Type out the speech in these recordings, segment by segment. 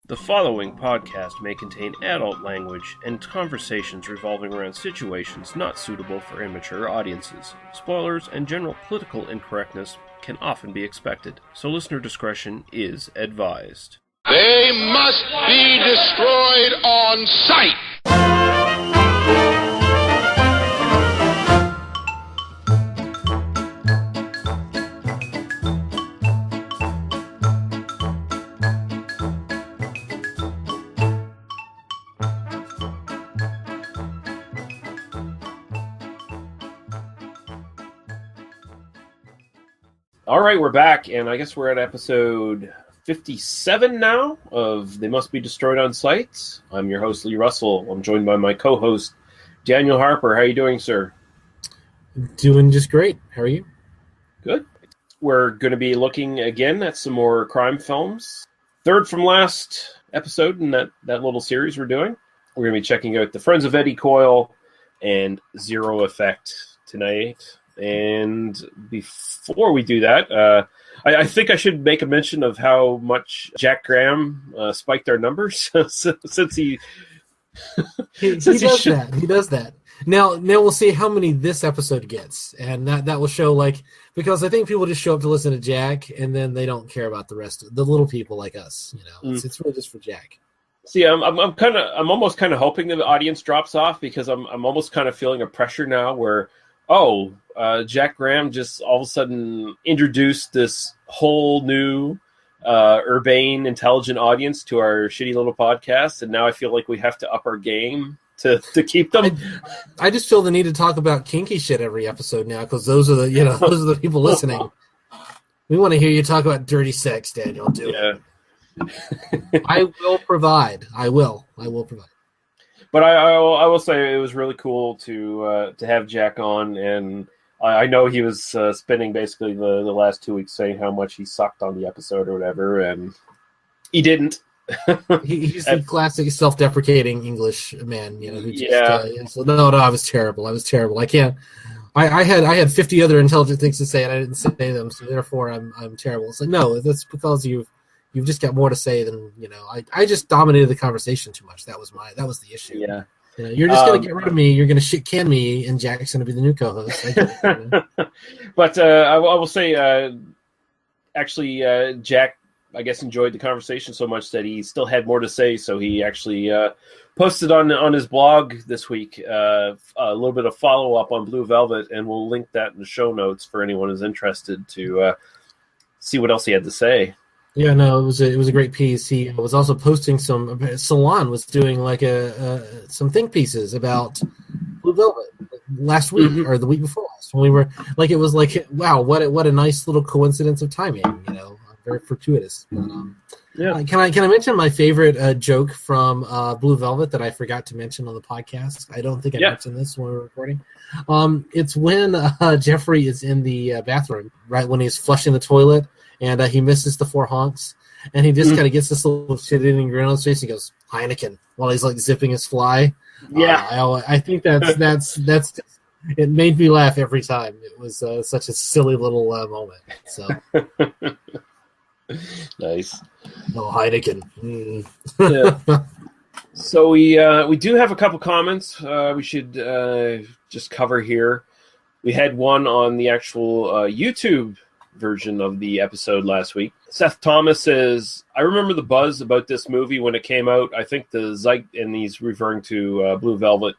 The following podcast may contain adult language and conversations revolving around situations not suitable for immature audiences. Spoilers and general political incorrectness can often be expected, so listener discretion is advised. They must be destroyed on sight! All right, we're back, and I guess we're at episode 57 now of They Must Be Destroyed on Sight. I'm your host, Lee Russell. I'm joined by my co-host, Daniel Harper. How are you doing, sir? Doing just great. How are you? Good. We're going to be looking again at some more crime films. Third from last episode in that little series we're doing. We're going to be checking out The Friends of Eddie Coyle and Zero Effect tonight. And before we do that, I think I should make a mention of how much Jack Graham spiked our numbers since he does that. He does that. Now we'll see how many this episode gets, and that will show, because I think people just show up to listen to Jack, and then they don't care about the rest of the little people like us. It's really just for Jack. See, I'm almost kind of hoping the audience drops off, because I'm almost kind of feeling a pressure now where, Jack Graham just all of a sudden introduced this whole new urbane, intelligent audience to our shitty little podcast, and now I feel like we have to up our game to keep them. I just feel the need to talk about kinky shit every episode now, because those are the people listening. We want to hear you talk about dirty sex, Daniel. Do it. I will provide. I will provide. But I will say it was really cool to have Jack on, and I know he was spending basically the last 2 weeks saying how much he sucked on the episode or whatever, and he didn't. He's the classic self-deprecating English man, who just, no, I was terrible. I can't. I had 50 other intelligent things to say, and I didn't say them, so therefore I'm terrible. It's like, no, that's because you've just got more to say than I just dominated the conversation too much. That was the issue. Yeah. You're just gonna get rid of me. You're gonna shit can me, and Jack's gonna be the new co-host. But I will say, actually, Jack, I guess, enjoyed the conversation so much that he still had more to say. So he actually posted on his blog this week a little bit of follow up on Blue Velvet, and we'll link that in the show notes for anyone who's interested to see what else he had to say. Yeah, no, it was a great piece. He was also posting Salon was doing some think pieces about Blue Velvet last week or the week before last, when we were it was wow, what a nice little coincidence of timing, very fortuitous. But, can I mention my favorite joke from Blue Velvet that I forgot to mention on the podcast? I don't think I mentioned this when we were recording. It's when Jeffrey is in the bathroom, right when he's flushing the toilet. And he misses the 4 honks, and he just kind of gets this little shit-eating grin on his face. He goes, Heineken, while he's zipping his fly. Yeah, I think that's it made me laugh every time. It was such a silly little moment. So nice. No Heineken. Yeah. So we do have a couple comments we should just cover here. We had one on the actual YouTube version of the episode last week. Seth Thomas says, I remember the buzz about this movie when it came out. I think and he's referring to Blue Velvet.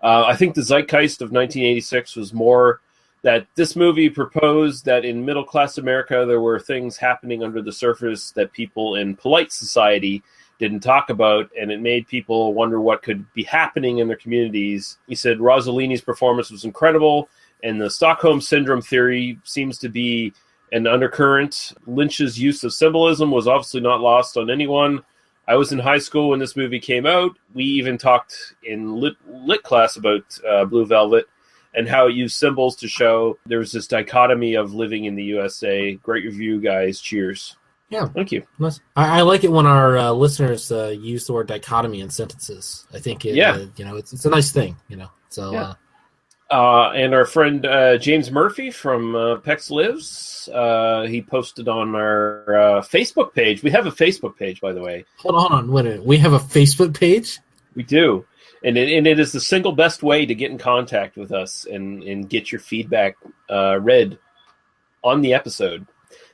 I think the zeitgeist of 1986 was more that this movie proposed that in middle-class America there were things happening under the surface that people in polite society didn't talk about, and it made people wonder what could be happening in their communities. He said Rossellini's performance was incredible, and the Stockholm Syndrome theory seems to be an undercurrent. Lynch's use of symbolism was obviously not lost on anyone. I was in high school when this movie came out. We even talked in lit class about Blue Velvet and how it used symbols to show there was this dichotomy of living in the USA. Great review, guys. Cheers. Yeah. Thank you. I like it when our listeners use the word dichotomy in sentences. I think it's a nice thing, So. Yeah. And our friend James Murphy from Pex Lives, he posted on our Facebook page. We have a Facebook page, by the way. Hold on, wait a minute. We have a Facebook page? We do. And it is the single best way to get in contact with us and get your feedback read on the episode.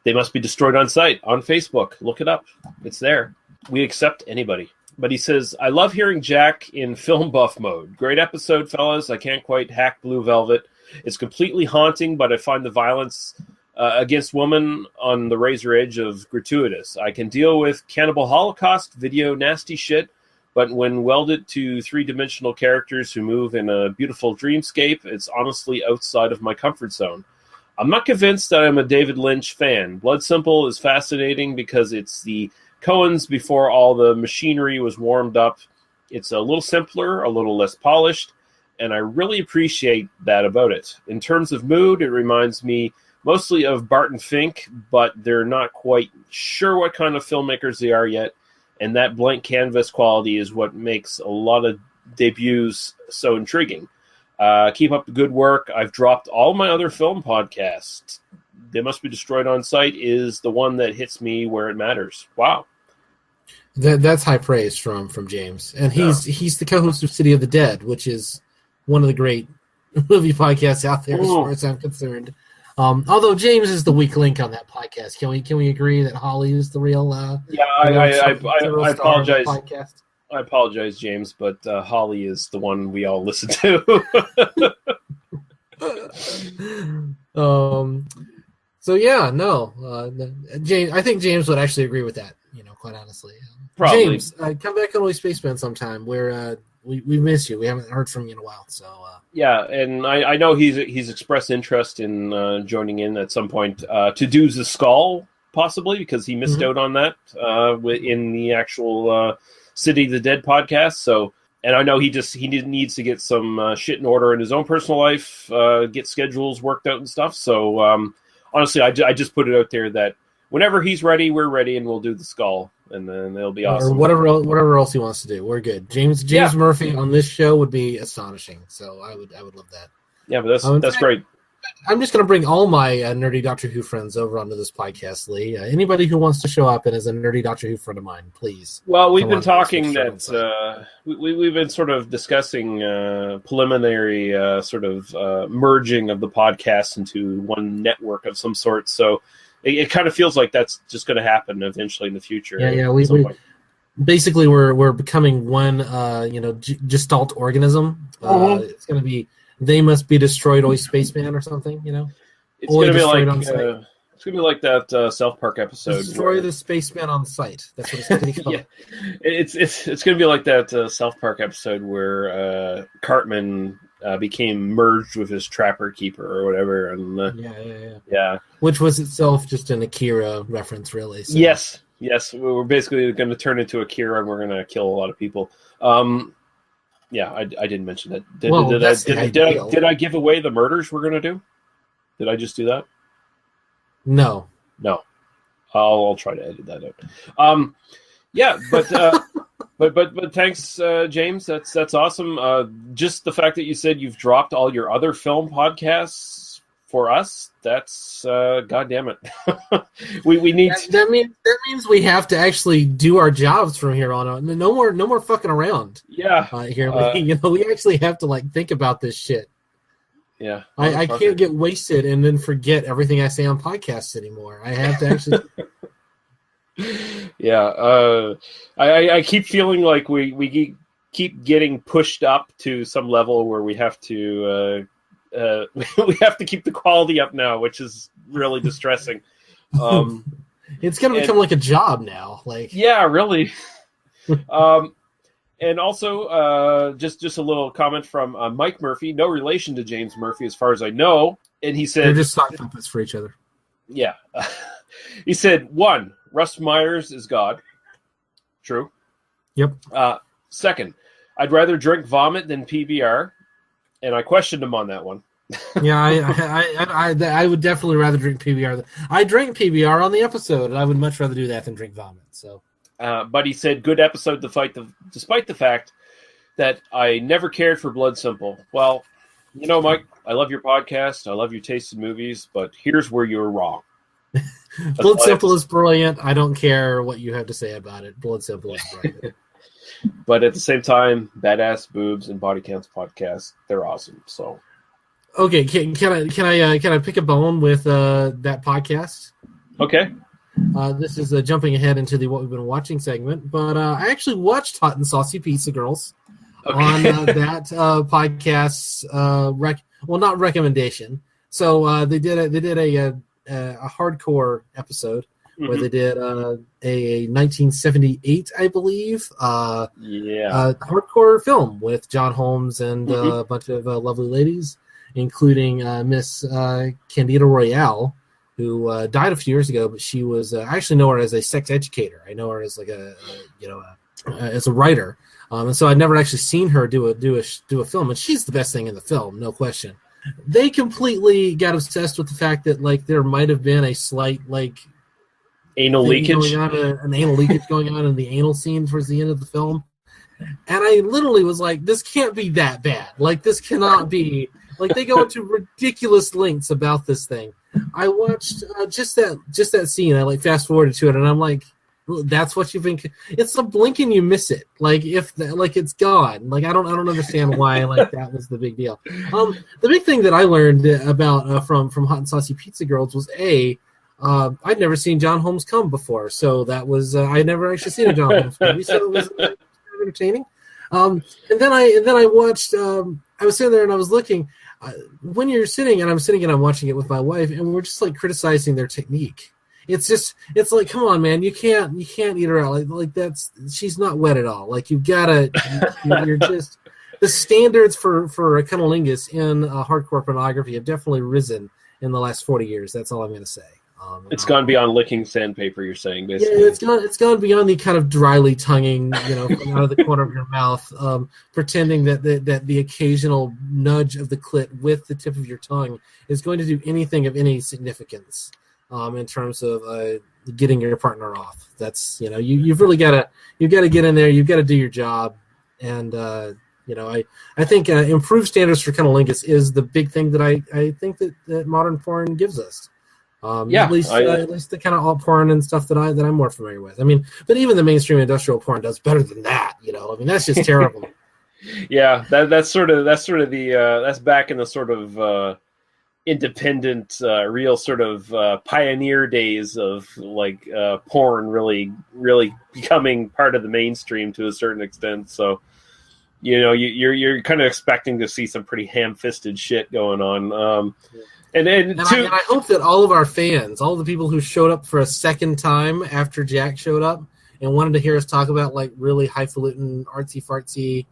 They Must Be Destroyed on Sight on Facebook. Look it up. It's there. We accept anybody. But he says, I love hearing Jack in film buff mode. Great episode, fellas. I can't quite hack Blue Velvet. It's completely haunting, but I find the violence against women on the razor edge of gratuitous. I can deal with Cannibal Holocaust, video nasty shit, but when welded to three-dimensional characters who move in a beautiful dreamscape, it's honestly outside of my comfort zone. I'm not convinced that I'm a David Lynch fan. Blood Simple is fascinating because it's the Coens before all the machinery was warmed up. It's a little simpler, a little less polished, and I really appreciate that about it. In terms of mood, it reminds me mostly of Barton Fink, but they're not quite sure what kind of filmmakers they are yet, and that blank canvas quality is what makes a lot of debuts so intriguing. Keep up the good work. I've dropped all my other film podcasts. They Must Be Destroyed on Sight is the one that hits me where it matters. Wow. That's high praise from James. And he's the co-host of City of the Dead, which is one of the great movie podcasts out there as far as I'm concerned. Although James is the weak link on that podcast. Can we agree that Holly is the real I apologize. Podcast? I apologize, James, but Holly is the one we all listen to. So yeah, no, James. I think James would actually agree with that. Quite honestly. Probably. James, come back on Only Spaceman sometime. Where we miss you. We haven't heard from you in a while. So yeah, and I know he's expressed interest in joining in at some point to do the Skull possibly because he missed out on that in the actual City of the Dead podcast. So. And I know he needs to get some shit in order in his own personal life, get schedules worked out and stuff. So honestly, I just put it out there that whenever he's ready, we're ready, and we'll do the Skull, and then it'll be awesome. Or whatever else he wants to do, we're good. James Murphy on this show would be astonishing. So I would love that. Yeah, but that's great. I'm just going to bring all my nerdy Doctor Who friends over onto this podcast, Lee. Anybody who wants to show up and is a nerdy Doctor Who friend of mine, please. Well, we've been talking that we've been sort of discussing preliminary merging of the podcast into one network of some sort. So it kind of feels like that's just going to happen eventually in the future. Yeah. Basically we're becoming one, gestalt organism. It's going to be. They Must Be Destroyed, Oi Spaceman, or something, It's going to be like that South Park episode. Destroy the Spaceman on Sight. That's what it's going to be called. Yeah, it's going to be like that South Park episode where Cartman became merged with his Trapper Keeper or whatever, and yeah, which was itself just an Akira reference, really. So. Yes, we're basically going to turn into Akira, and we're going to kill a lot of people. Yeah, I didn't mention that. Did I give away the murders we're going to do? Did I just do that? No. I'll try to edit that out. Yeah, but thanks, James. That's awesome. Just the fact that you said you've dropped all your other film podcasts for us. That's God damn it. we need that means we have to actually do our jobs from here on out. No more fucking around. Yeah. We actually have to think about this shit. Yeah. I can't get wasted and then forget everything I say on podcasts anymore. I have to actually. Yeah. I keep feeling like we keep getting pushed up to some level where we have to. We have to keep the quality up now, which is really distressing. It's going to become like a job now. Yeah, really. And also, just a little comment from Mike Murphy, no relation to James Murphy, as far as I know. And he said, they're just sock puppets for each other. Yeah. He said, 1, Russ Myers is God. True. Yep. 2nd, I'd rather drink vomit than PBR. And I questioned him on that one. Yeah, I would definitely rather drink PBR. I drank PBR on the episode, and I would much rather do that than drink vomit. So, but he said, good episode despite the fact that I never cared for Blood Simple. Well, You know, Mike, I love your podcast. I love your taste in movies, but here's where you're wrong. Blood Simple is brilliant. I don't care what you have to say about it. Blood Simple is brilliant. But at the same time, Badass Boobs and Body Counts podcast, they're awesome. So, okay, can I pick a bone with that podcast? Okay. This is jumping ahead into the what we've been watching segment, but I actually watched Hot and Saucy Pizza Girls on that podcast's not recommendation. So they did a hardcore episode where they did a 1978, I believe, hardcore film with John Holmes and a bunch of lovely ladies, including Miss Candida Royale, who died a few years ago, but she was I actually know her as a sex educator. I know her as like as a writer, and so I'd never actually seen her do a film, and she's the best thing in the film, no question. They completely got obsessed with the fact that like there might have been a slight like anal leakage, an anal leakage going on in the anal scene towards the end of the film, and I literally was like, this can't be that bad. Like this cannot be. Like they go into ridiculous lengths about this thing. I watched just that scene. I like fast forwarded to it, and I'm like, "That's what you've been." It's a blink and you miss it. Like it's gone. Like I don't understand why like that was the big deal. The big thing that I learned about from Hot and Saucy Pizza Girls was I'd never seen John Holmes come before, so that was I'd never actually seen a John Holmes movie, so it was entertaining. And then I watched. I was sitting there and I was looking. When you're sitting and I'm sitting and I'm watching it with my wife, and we're just like criticizing their technique. It's like, come on, man, you can't eat her out like that's. She's not wet at all. Like you've gotta. You're just the standards for a cunnilingus in hardcore pornography have definitely risen in the last 40 years. That's all I'm going to say. It's gone beyond licking sandpaper, you're saying, basically. Yeah, it's gone beyond the kind of dryly tonguing, from out of the corner of your mouth, pretending that the occasional nudge of the clit with the tip of your tongue is going to do anything of any significance in terms of getting your partner off. That's you've really got to get in there, you've got to do your job, and I think improved standards for cunnilingus is the big thing that I think that modern porn gives us. At least the kind of alt porn and stuff that I'm more familiar with. I mean, but even the mainstream industrial porn does better than that. I mean, that's just terrible. Yeah, that's sort of the that's back in the sort of independent, real sort of pioneer days of like porn really becoming part of the mainstream to a certain extent. So you're kind of expecting to see some pretty ham-fisted shit going on. And I hope that all of our fans, all the people who showed up for a second time after Jack showed up and wanted to hear us talk about like really highfalutin, artsy-fartsy,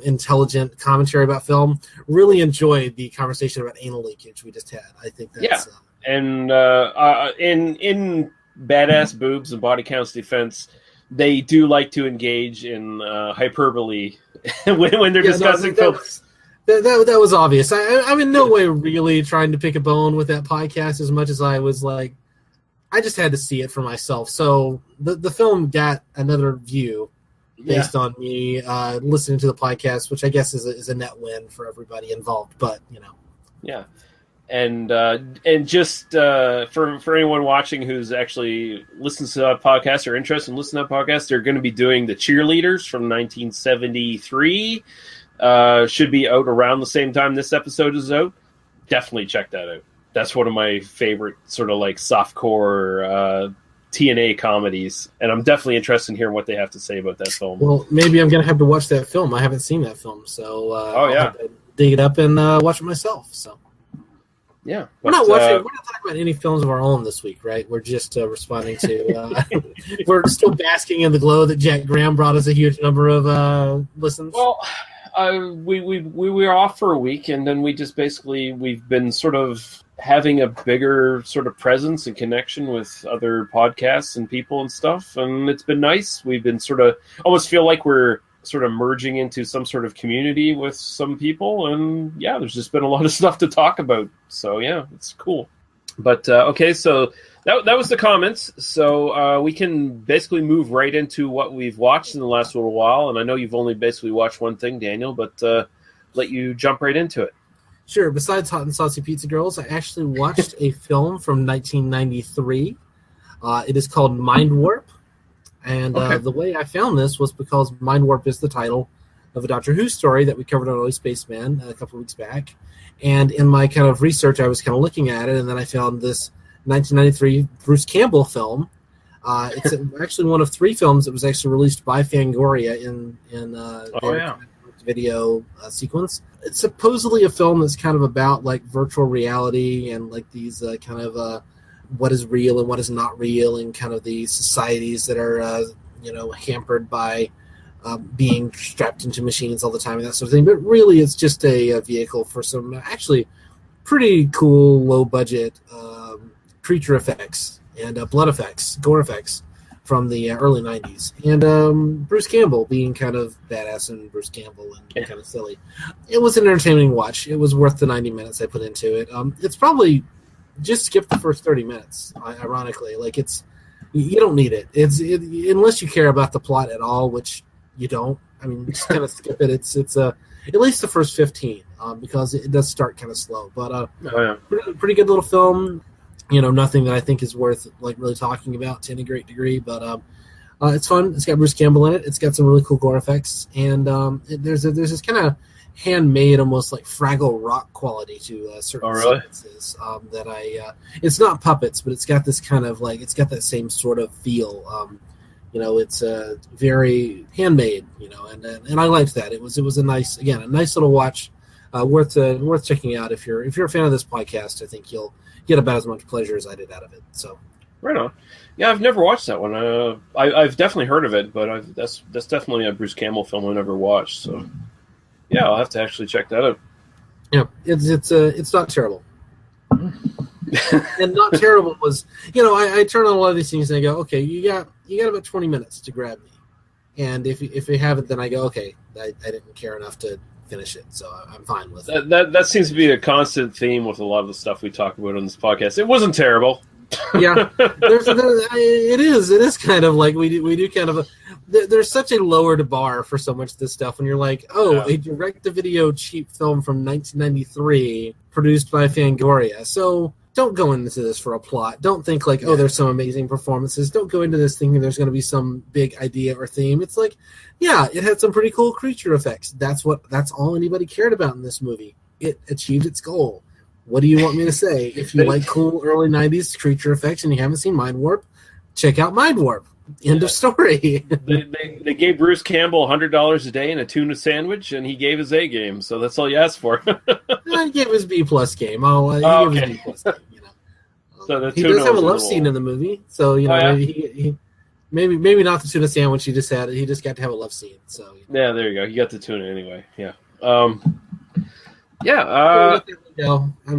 intelligent commentary about film, really enjoyed the conversation about anal leakage we just had. I think that's... And in Badass Boobs and Body Counts defense, they do like to engage in hyperbole when they're discussing films. That was obvious. I'm in no way really trying to pick a bone with that podcast as much as I was like, I just had to see it for myself. So the film got another view based on me listening to the podcast, which I guess is a net win for everybody involved. But yeah, and just for anyone watching who's actually listens to that podcast or interested in listening to that podcast, they're going to be doing the Cheerleaders from 1973. Should be out around the same time this episode is out. Definitely check that out. That's one of my favorite sort of like softcore TNA comedies, and I'm definitely interested in hearing what they have to say about that film. Well, maybe I'm gonna have to watch that film. I haven't seen that film, so I'll have to dig it up and watch it myself. So yeah, we're not watching. We're not talking about any films of our own this week, right? We're just responding to. We're still basking in the glow that Jack Graham brought us a huge number of listens. Well. We were off for a week, and then we've been sort of having a bigger sort of presence and connection with other podcasts and people and stuff, and it's been nice. We've been sort of almost feel like we're sort of merging into some sort of community with some people, and there's just been a lot of stuff to talk about. So it's cool. But okay, so that was the comments. So we can basically move right into what we've watched in the last little while. And I know you've only basically watched one thing, Daniel, but let you jump right into it. Sure. Besides Hot and Saucy Pizza Girls, I actually watched a film from 1993. It is called Mind Warp. And the way I found this was because Mind Warp is the title of a Doctor Who story that we covered on Early Spaceman a couple of weeks back. And in my kind of research, I was kind of looking at it, and then I found this 1993 Bruce Campbell film. It's actually one of 3 films that was actually released by Fangoria in their video sequence. It's supposedly a film that's kind of about like virtual reality and like these kind of what is real and what is not real, and kind of the societies that are hampered by being strapped into machines all the time and that sort of thing. But really, it's just a vehicle for some actually pretty cool low budget creature effects and blood effects, gore effects from the early 90s. And Bruce Campbell being kind of badass and Bruce Campbell and kind of silly. It was an entertaining watch. It was worth the 90 minutes I put into it. It's probably just skip the first 30 minutes, ironically. Like, you don't need it. Unless you care about the plot at all, which you don't. I mean, just kind of skip it. It's at least the first 15 because it does start kind of slow. But pretty good little film. Nothing that I think is worth like really talking about to any great degree, but it's fun. It's got Bruce Campbell in it. It's got some really cool gore effects, and there's this kind of handmade, almost like Fraggle Rock quality to certain sequences that it's not puppets, but it's got this kind of like, it's got that same sort of feel. It's very handmade, and I liked that. It was a nice little watch, worth checking out. If you're a fan of this podcast, I think you'll get about as much pleasure as I did out of it. So, right on. Yeah, I've never watched that one. I've definitely heard of it, but that's definitely a Bruce Campbell film I never watched. So, yeah, I'll have to actually check that out. Yeah, it's not terrible. And not terrible was, I turn on a lot of these things and I go, okay, you got about 20 minutes to grab me, and if you haven't, then I go, okay, I didn't care enough to finish it, so I'm fine with it. That seems to be a constant theme with a lot of the stuff we talk about on this podcast. It wasn't terrible. Yeah, it is kind of like we do kind of there's such a lowered bar for so much of this stuff when you're like, a direct-to-video cheap film from 1993 produced by Fangoria. So don't go into this for a plot. Don't think like, there's some amazing performances. Don't go into this thinking there's going to be some big idea or theme. It's like, it had some pretty cool creature effects. That's all anybody cared about in this movie. It achieved its goal. What do you want me to say? If you like cool early 90s creature effects and you haven't seen Mind Warp, check out Mind Warp. End of story. They gave Bruce Campbell $100 a day and a tuna sandwich, and he gave his A game, so that's all you asked for. I gave his B+ game. He gave his B+ game. So he does have a love scene in the movie, so maybe not the tuna sandwich he just had. He just got to have a love scene. So yeah, there you go. You got the tuna anyway. Yeah. I'm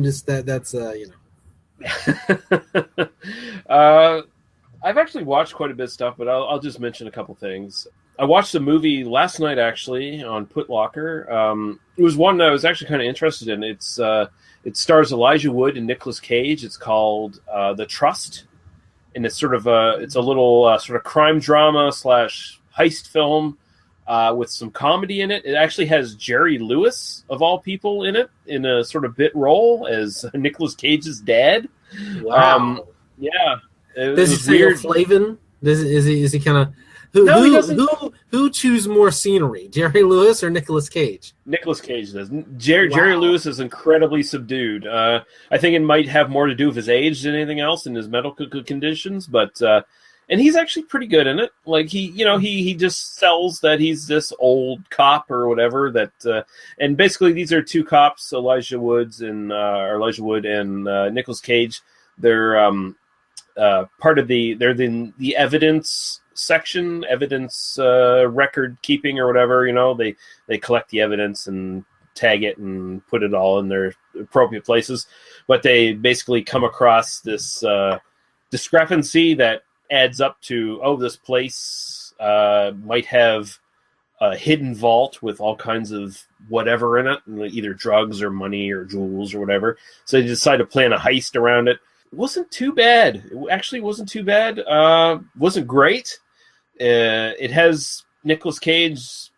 just that's. I've actually watched quite a bit of stuff, but I'll just mention a couple things. I watched a movie last night, actually, on Putlocker. It was one that I was actually kind of interested in. It stars Elijah Wood and Nicolas Cage. It's called The Trust, and it's sort of a little sort of crime drama / heist film with some comedy in it. It actually has Jerry Lewis, of all people, in it, in a sort of bit role as Nicolas Cage's dad. Wow. Yeah. Does he say Flavin? Is he kind of who chews more scenery, Jerry Lewis or Nicolas Cage? Nicolas Cage does. Jerry Lewis is incredibly subdued. I think it might have more to do with his age than anything else and his medical conditions, but and he's actually pretty good in it. Like he just sells that he's this old cop or whatever that, and basically these are two cops, Elijah Wood and Nicolas Cage. They're part of they're the evidence section, evidence record keeping or whatever. They collect the evidence and tag it and put it all in their appropriate places. But they basically come across this discrepancy that adds up to, this place might have a hidden vault with all kinds of whatever in it, either drugs or money or jewels or whatever. So they decide to plan a heist around it. It wasn't too bad. It actually wasn't too bad. Wasn't great. It has Nicolas Cage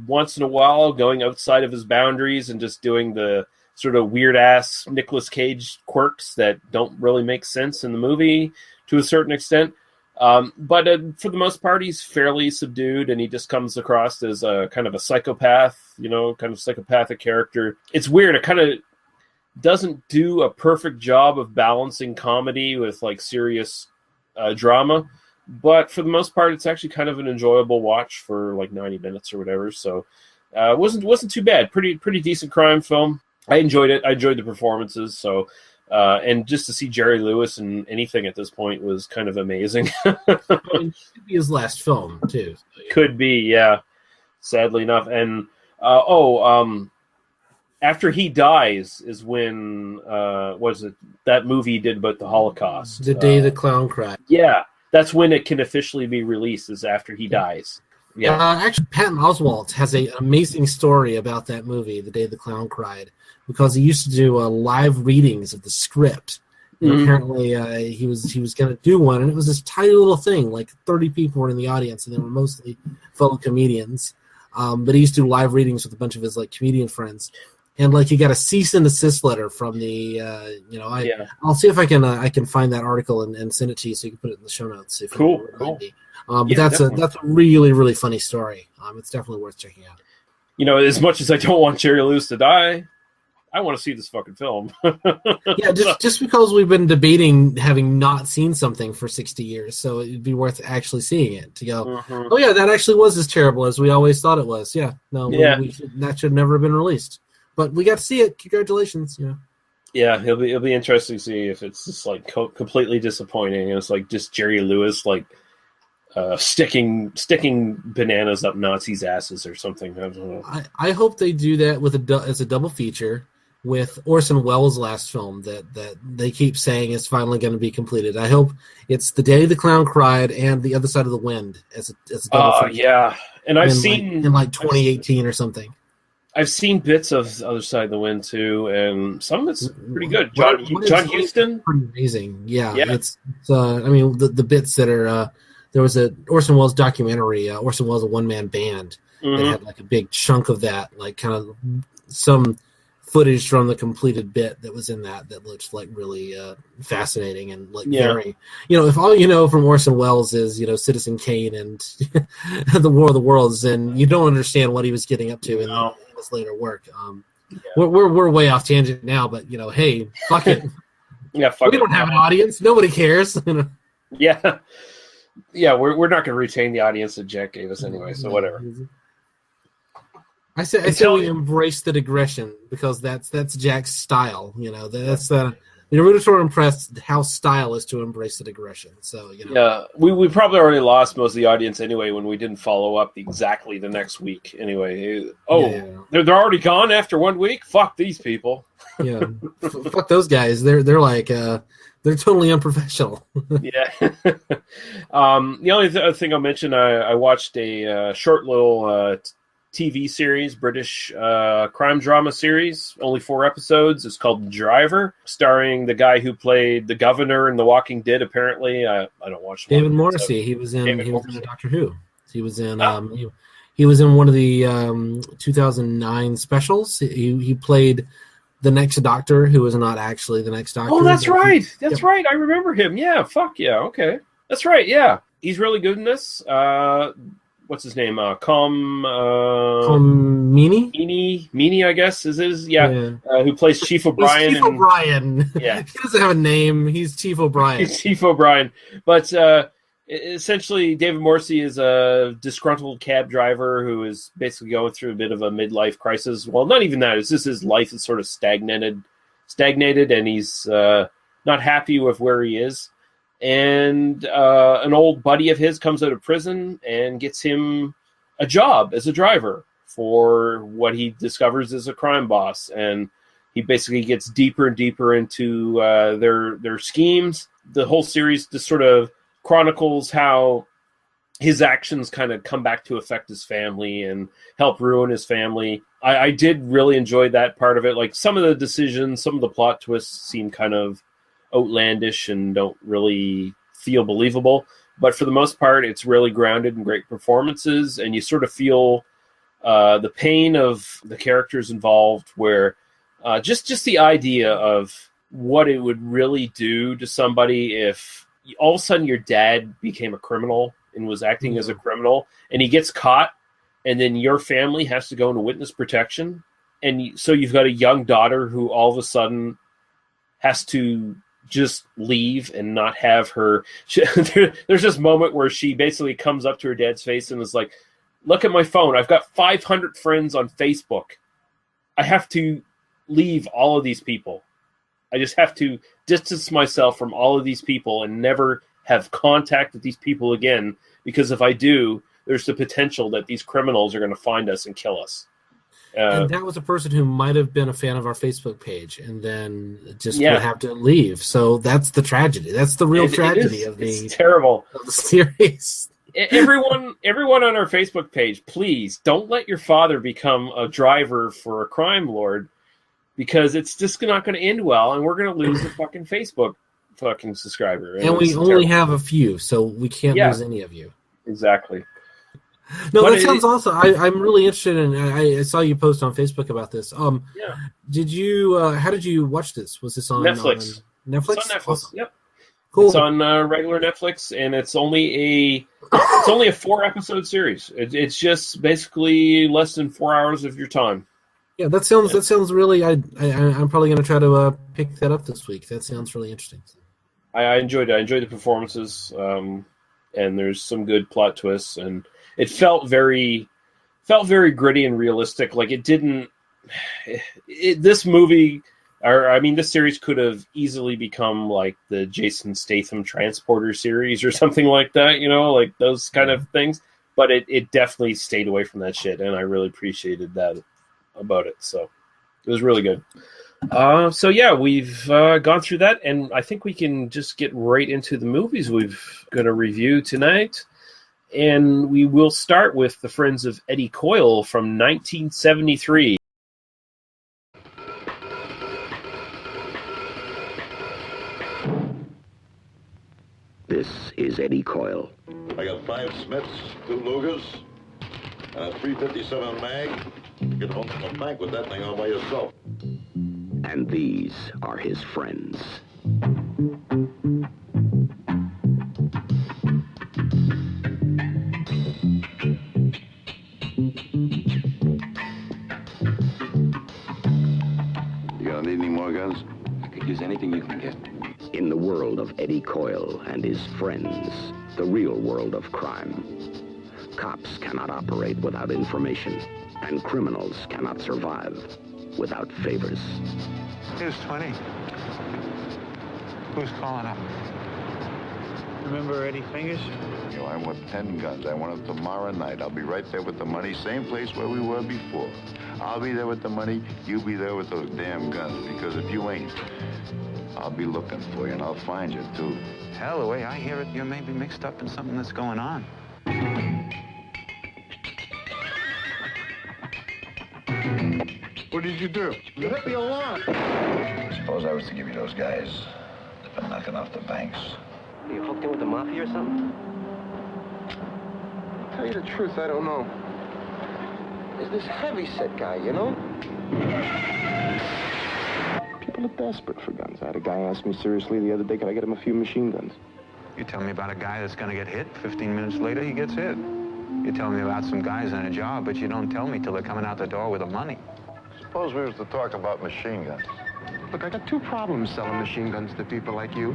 once in a while going outside of his boundaries and just doing the sort of weird-ass Nicolas Cage quirks that don't really make sense in the movie to a certain extent. But for the most part, he's fairly subdued, and he just comes across as a kind of a psychopath, kind of psychopathic character. It's weird. It kind of doesn't do a perfect job of balancing comedy with like serious drama. But for the most part, it's actually kind of an enjoyable watch for like 90 minutes or whatever. So it wasn't too bad. Pretty decent crime film. I enjoyed it. I enjoyed the performances. So and just to see Jerry Lewis in anything at this point was kind of amazing. It should be his last film too. So, yeah. Could be, yeah. Sadly enough, and after he dies is when was it that movie he did about the Holocaust? The Day the Clown Cried. Yeah, that's when it can officially be released. Is after he dies. Yeah. Actually, Patton Oswalt has an amazing story about that movie, The Day the Clown Cried, because he used to do live readings of the script. And apparently, he was going to do one, and it was this tiny little thing. Like 30 people were in the audience, and they were mostly fellow comedians. But he used to do live readings with a bunch of his like comedian friends. And like he got a cease and desist letter from the, I'll see if I can find that article and send it to you so you can put it in the show notes. If cool. But that's a really, really funny story. It's definitely worth checking out. As much as I don't want Jerry Lewis to die, I want to see this fucking film. Yeah, just because we've been debating having not seen something for 60 years, so it'd be worth actually seeing it to go, oh yeah, that actually was as terrible as we always thought it was. Yeah, no, that should never have been released. But we got to see it. Congratulations. Yeah, it'll be interesting to see if it's just like completely disappointing. And it's like just Jerry Lewis like sticking bananas up Nazis' asses or something. I don't know. I hope they do that as a double feature with Orson Welles' last film that they keep saying is finally going to be completed. I hope it's The Day the Clown Cried and The Other Side of the Wind as a double feature. Yeah, and I've seen in 2018 or something. I've seen bits of The Other Side of the Wind too, and some of it's pretty good. John Huston, pretty amazing. Yeah. It's the bits that are there was a Orson Welles documentary. Orson Welles, a one-man band that had like a big chunk of that, like kind of some footage from the completed bit that was in that looked like really fascinating and like very, if all you know from Orson Welles is Citizen Kane and the War of the Worlds, then you don't understand what he was getting up to in his later work. We're way off tangent now, but hey, fuck it. Yeah, fuck we don't have an audience. Nobody cares. Yeah, we're not going to retain the audience that Jack gave us anyway. So whatever. I say we embrace the digression because that's Jack's style. That's the Ruditor Press house style is to embrace the digression. So yeah, we probably already lost most of the audience anyway when we didn't follow up exactly the next week. Anyway, they're already gone after 1 week. Fuck these people. Yeah, fuck those guys. They're like they're totally unprofessional. Yeah. The only thing I'll mention, I watched a short little TV series, British crime drama series, only 4 episodes. It's called Driver, starring the guy who played the governor in The Walking Dead. Apparently, I don't watch David Morrissey. He was in Doctor Who. He was in he was in one of the 2009 specials. He played the next Doctor, who was not actually the next Doctor. Oh, that's right. That's right. I remember him. Yeah. Fuck yeah. Okay. That's right. Yeah. He's really good in this. What's his name? Meany, I guess is his. Yeah. Who plays Chief O'Brien? Chief O'Brien. Yeah. He doesn't have a name. He's Chief O'Brien. He's Chief O'Brien. But essentially, David Morrissey is a disgruntled cab driver who is basically going through a bit of a midlife crisis. Well, not even that. It's just his life is sort of stagnated, and he's not happy with where he is. And an old buddy of his comes out of prison and gets him a job as a driver for what he discovers is a crime boss. And he basically gets deeper and deeper into their schemes. The whole series just sort of chronicles how his actions kind of come back to affect his family and help ruin his family. I did really enjoy that part of it. Like some of the decisions, some of the plot twists seem kind of outlandish and don't really feel believable, but for the most part it's really grounded in great performances, and you sort of feel the pain of the characters involved, where Just the idea of what it would really do to somebody if all of a sudden your dad became a criminal and was acting as a criminal, and he gets caught, and then your family has to go into witness protection, and so you've got a young daughter who all of a sudden has to just leave and not have her. There's this moment where she basically comes up to her dad's face and is like, "Look at my phone. I've got 500 friends on Facebook. I have to leave all of these people. I just have to distance myself from all of these people and never have contact with these people again, because if I do, there's the potential that these criminals are going to find us and kill us." And that was a person who might have been a fan of our Facebook page and then just would have to leave. So that's the tragedy. That's the real tragedy of the it's terrible of the series. Everyone on our Facebook page, please don't let your father become a driver for a crime lord, because it's just not going to end well, and we're going to lose the fucking Facebook fucking subscriber. And we only have a few, so we can't lose any of you. Exactly. No, but that sounds awesome. I'm really interested in. I saw you post on Facebook about this. Did you? How did you watch this? Was this on Netflix? Netflix. It's on Netflix. Awesome. Yep. Cool. It's on regular Netflix, and it's only a 4-episode series. It's just basically less than 4 hours of your time. Yeah, that sounds really. I'm probably going to try to pick that up this week. That sounds really interesting. I enjoyed it. I enjoyed the performances, and there's some good plot twists, and it felt very gritty and realistic. Like it didn't. This movie, this series could have easily become like the Jason Statham Transporter series or something like that. Like those kind of things. But it definitely stayed away from that shit, and I really appreciated that about it. So it was really good. So yeah, we've gone through that, and I think we can just get right into the movies we've going to review tonight. And we will start with The Friends of Eddie Coyle from 1973. This is Eddie Coyle. I got 5 Smiths, 2 Lugers, and a 357 mag. You can open a bank with that thing all by yourself. And these are his friends. You gonna need any more guns? I could use anything you can get. In the world of Eddie Coyle and his friends, the real world of crime, cops cannot operate without information, and criminals cannot survive without favors. Here's 20. Who's calling up? Remember Eddie Fingers? You know, I want 10 guns. I want it tomorrow night. I'll be right there with the money, same place where we were before. I'll be there with the money, you be there with those damn guns, because if you ain't, I'll be looking for you, and I'll find you, too. Hell, the way I hear it, you're maybe mixed up in something that's going on. What did you do? You hit the alarm. Suppose I was to give you those guys. They've been knocking off the banks. Are you hooked in with the mafia or something? To tell you the truth, I don't know. There's this heavy-set guy, you know? People are desperate for guns. I had a guy ask me seriously the other day, could I get him a few machine guns? You tell me about a guy that's going to get hit. 15 minutes later, he gets hit. You tell me about some guys in a job, but you don't tell me till they're coming out the door with the money. Suppose we was to talk about machine guns. Look, I got 2 problems selling machine guns to people like you.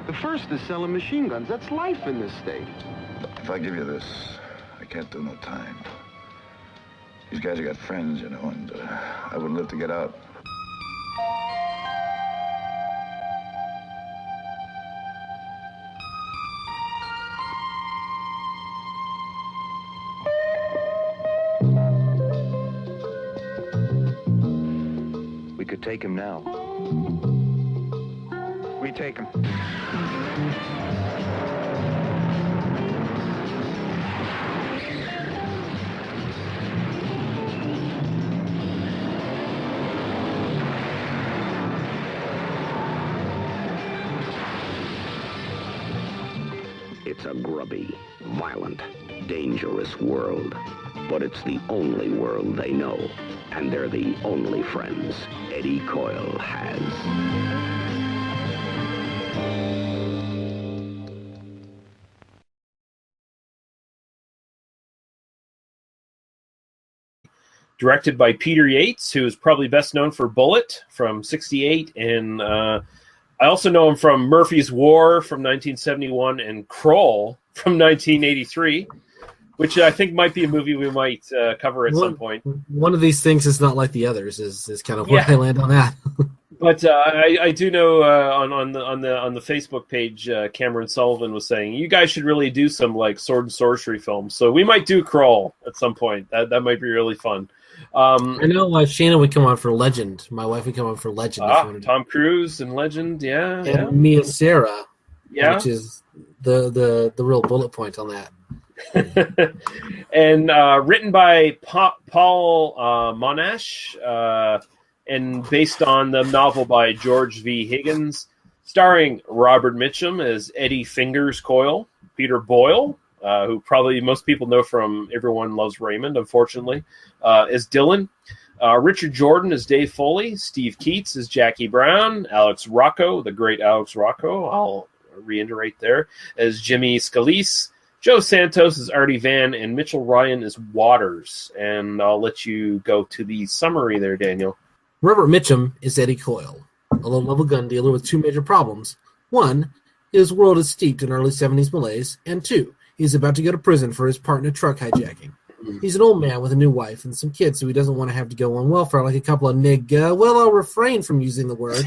The first is selling machine guns. That's life in this state. If I give you this, I can't do no time. These guys have got friends, you know, and I wouldn't live to get out. We could take him now. We take him. It's a grubby, violent, dangerous world. But it's the only world they know, and they're the only friends Eddie Coyle has. Directed by Peter Yates, who is probably best known for Bullet from '68, and I also know him from Murphy's War from 1971 and Kroll from 1983, which I think might be a movie we might cover at some point. One of these things is not like the others. Is kind of where I land on that. But I do know on the Facebook page, Cameron Sullivan was saying you guys should really do some like sword and sorcery films. So we might do Kroll at some point. That might be really fun. I know Shannon would come on for Legend. My wife would come on for Legend. Tom Cruise and Legend, and Mia Sara, which is the real bullet point on that. And written by Paul Monash, and based on the novel by George V. Higgins, starring Robert Mitchum as Eddie Fingers Coyle, Peter Boyle, who probably most people know from Everyone Loves Raymond, unfortunately, as Dylan. Richard Jordan as Dave Foley. Steve Keats as Jackie Brown. Alex Rocco, the great Alex Rocco, I'll reiterate there, as Jimmy Scalise. Joe Santos as Artie Van, and Mitchell Ryan as Waters. And I'll let you go to the summary there, Daniel. Robert Mitchum is Eddie Coyle, a low-level gun dealer with two major problems. One, his world is steeped in early 70s malaise, and two, he's about to go to prison for his part in a truck hijacking. He's an old man with a new wife and some kids who he doesn't want to have to go on welfare like a couple of I'll refrain from using the word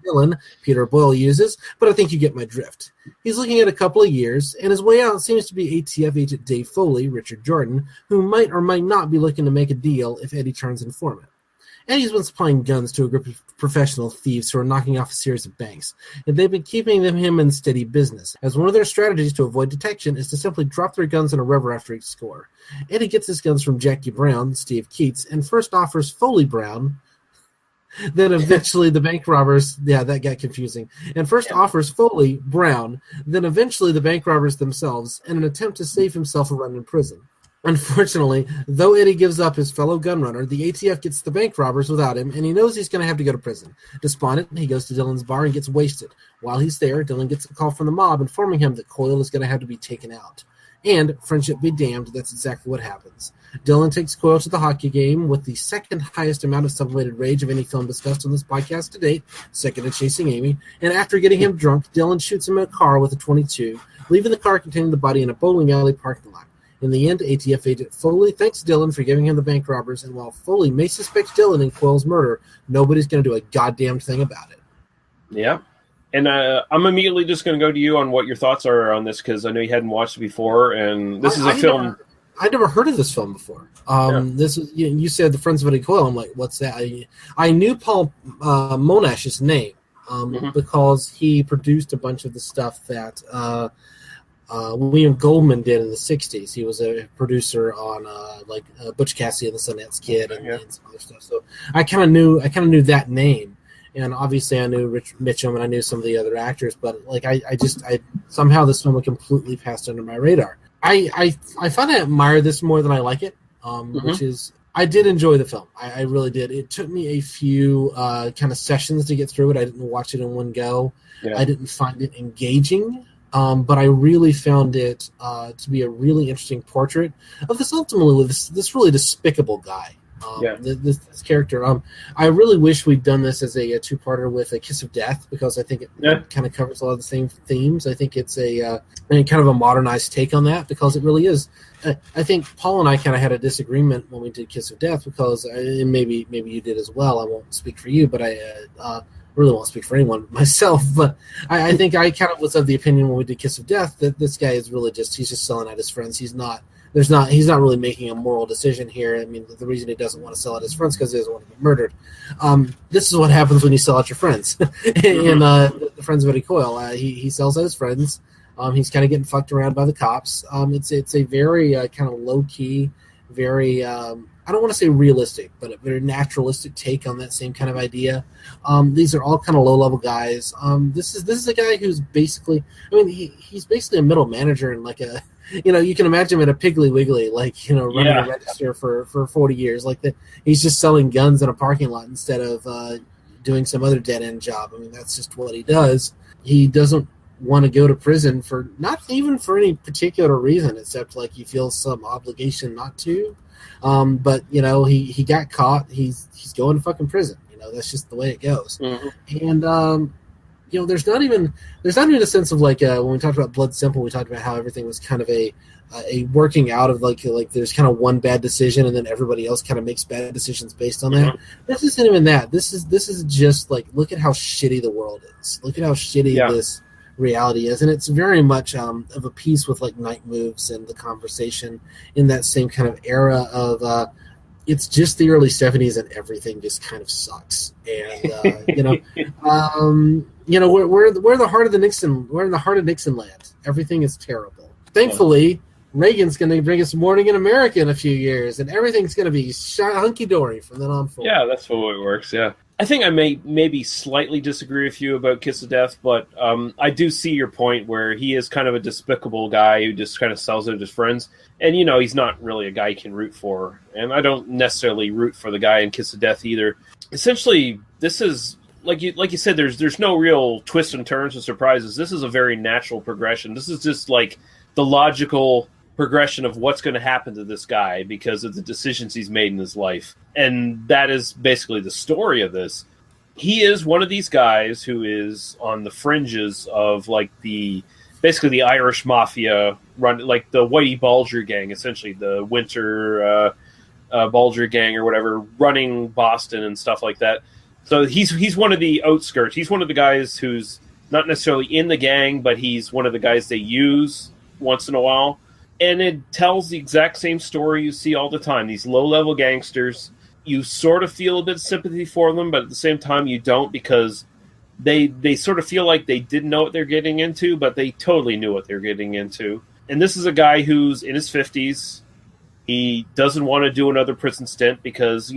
Dylan, Peter Boyle uses, but I think you get my drift. He's looking at a couple of years, and his way out seems to be ATF agent Dave Foley, Richard Jordan, who might or might not be looking to make a deal if Eddie turns informant. Eddie's been supplying guns to a group of professional thieves who are knocking off a series of banks, and they've been keeping him in steady business, as one of their strategies to avoid detection is to simply drop their guns in a river after each score. Eddie gets his guns from Jackie Brown, Steve Keats, and first offers Foley Brown, then eventually the bank robbers, that got confusing, and first offers Foley Brown, then eventually the bank robbers themselves, in an attempt to save himself a run in prison. Unfortunately, though Eddie gives up his fellow gunrunner, the ATF gets the bank robbers without him, and he knows he's going to have to go to prison. Despondent, he goes to Dylan's bar and gets wasted. While he's there, Dylan gets a call from the mob informing him that Coyle is going to have to be taken out. And, friendship be damned, that's exactly what happens. Dylan takes Coyle to the hockey game with the second highest amount of sublimated rage of any film discussed on this podcast to date, second to Chasing Amy, and after getting him drunk, Dylan shoots him in a car with a .22, leaving the car containing the body in a bowling alley parking lot. In the end, ATF agent Foley thanks Dylan for giving him the bank robbers, and while Foley may suspect Dylan in Coyle's murder, nobody's going to do a goddamn thing about it. Yeah. And I'm immediately just going to go to you on what your thoughts are on this, because I know you hadn't watched it before, and this is a film... I'd never heard of this film before. This is, you said The Friends of Eddie Coyle. I'm like, what's that? I knew Paul Monash's name because he produced a bunch of the stuff that... William Goldman did in the 60s. He was a producer on Butch Cassidy and the Sundance Kid and some other stuff. So I kind of knew that name, and obviously I knew Rich Mitchum and I knew some of the other actors. But I somehow this film completely passed under my radar. I find I admire this more than I like it, which is I did enjoy the film. I really did. It took me a few kind of sessions to get through it. I didn't watch it in one go. Yeah. I didn't find it engaging. But I really found it to be a really interesting portrait of this this really despicable guy. This character. I really wish we'd done this as a two-parter with A Kiss of Death, because I think it kind of covers a lot of the same themes. I think it's a kind of a modernized take on that, because it really is. I think Paul and I kind of had a disagreement when we did Kiss of Death, because and maybe you did as well. I won't speak for you, but I really won't speak for anyone myself, but I think I kind of was of the opinion when we did Kiss of Death that this guy is really he's just selling out his friends. He's not really making a moral decision here. I mean, the reason he doesn't want to sell out his friends because he doesn't want to get murdered. This is what happens when you sell out your friends. And the Friends of Eddie Coyle, he sells out his friends. He's kind of getting fucked around by the cops. It's a very kind of low key, very I don't want to say realistic, but a very naturalistic take on that same kind of idea. These are all kind of low-level guys. This is a guy who's basically, he's basically a middle manager in like a you can imagine him at a Piggly Wiggly, like, running Yeah. a register for 40 years. Like, he's just selling guns in a parking lot instead of doing some other dead-end job. I mean, that's just what he does. He doesn't want to go to prison for not even for any particular reason, except like he feels some obligation not to. But he got caught. He's going to fucking prison. That's just the way it goes. Mm-hmm. And there's not even a sense of like when we talked about Blood Simple, we talked about how everything was kind of a working out of like there's kind of one bad decision and then everybody else kind of makes bad decisions based on that. This isn't even that. This is just like, look at how shitty the world is. Look at how shitty this reality is, and it's very much of a piece with like Night Moves and The Conversation in that same kind of era of it's just the early 70s and everything just kind of sucks. And we're the heart of the Nixon. We're in the heart of Nixon land. Everything is terrible. Thankfully, Reagan's going to bring us Morning in America in a few years, and everything's going to be hunky dory from then on forward. Yeah, that's the way it works. Yeah, I think I may maybe slightly disagree with you about Kiss of Death, but I do see your point where he is kind of a despicable guy who just kind of sells out his friends, and he's not really a guy you can root for, and I don't necessarily root for the guy in Kiss of Death either. Essentially, this is like you said. There's no real twists and turns and surprises. This is a very natural progression. This is just like the logical progression of what's going to happen to this guy because of the decisions he's made in his life. And that is basically the story of this. He is one of these guys who is on the fringes of like basically the Irish mafia run, like the Whitey Bulger gang, essentially the Winter Bulger gang or whatever, running Boston and stuff like that. So he's one of the outskirts. He's one of the guys who's not necessarily in the gang, but he's one of the guys they use once in a while. And it tells the exact same story you see all the time. These low-level gangsters, you sort of feel a bit of sympathy for them, but at the same time you don't, because they sort of feel like they didn't know what they're getting into, but they totally knew what they're getting into. And this is a guy who's in his 50s. He doesn't want to do another prison stint because,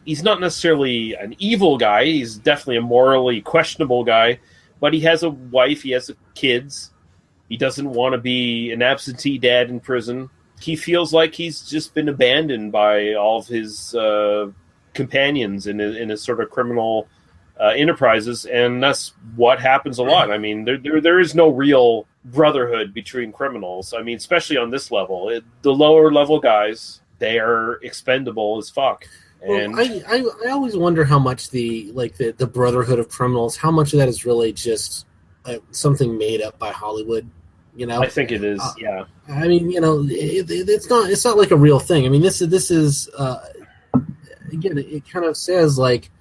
he's not necessarily an evil guy. He's definitely a morally questionable guy, but he has a wife, he has kids. He doesn't want to be an absentee dad in prison. He feels like he's just been abandoned by all of his companions in his sort of criminal enterprises, and that's what happens a lot. I mean, there is no real brotherhood between criminals. I mean, especially on this level. The lower level guys, they are expendable as fuck. And I always wonder how much the brotherhood of criminals, how much of that is really just something made up by Hollywood. I think it is. Yeah. I mean, it's not like a real thing. I mean, this is again, it kind of says like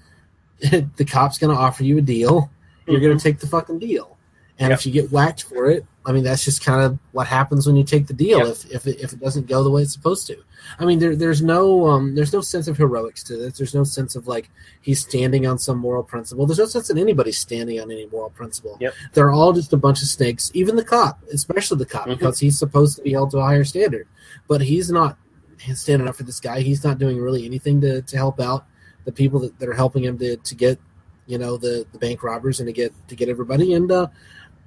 the cop's going to offer you a deal, you're going to take the fucking deal, and if you get whacked for it, I mean, that's just kind of what happens when you take the deal. If it doesn't go the way it's supposed to. I mean, there's no sense of heroics to this. There's no sense of like he's standing on some moral principle. There's no sense that anybody's standing on any moral principle. They're all just a bunch of snakes. Even the cop, especially the cop, because he's supposed to be held to a higher standard, but he's not standing up for this guy. He's not doing really anything to help out the people that are helping him to get the bank robbers and to get everybody. And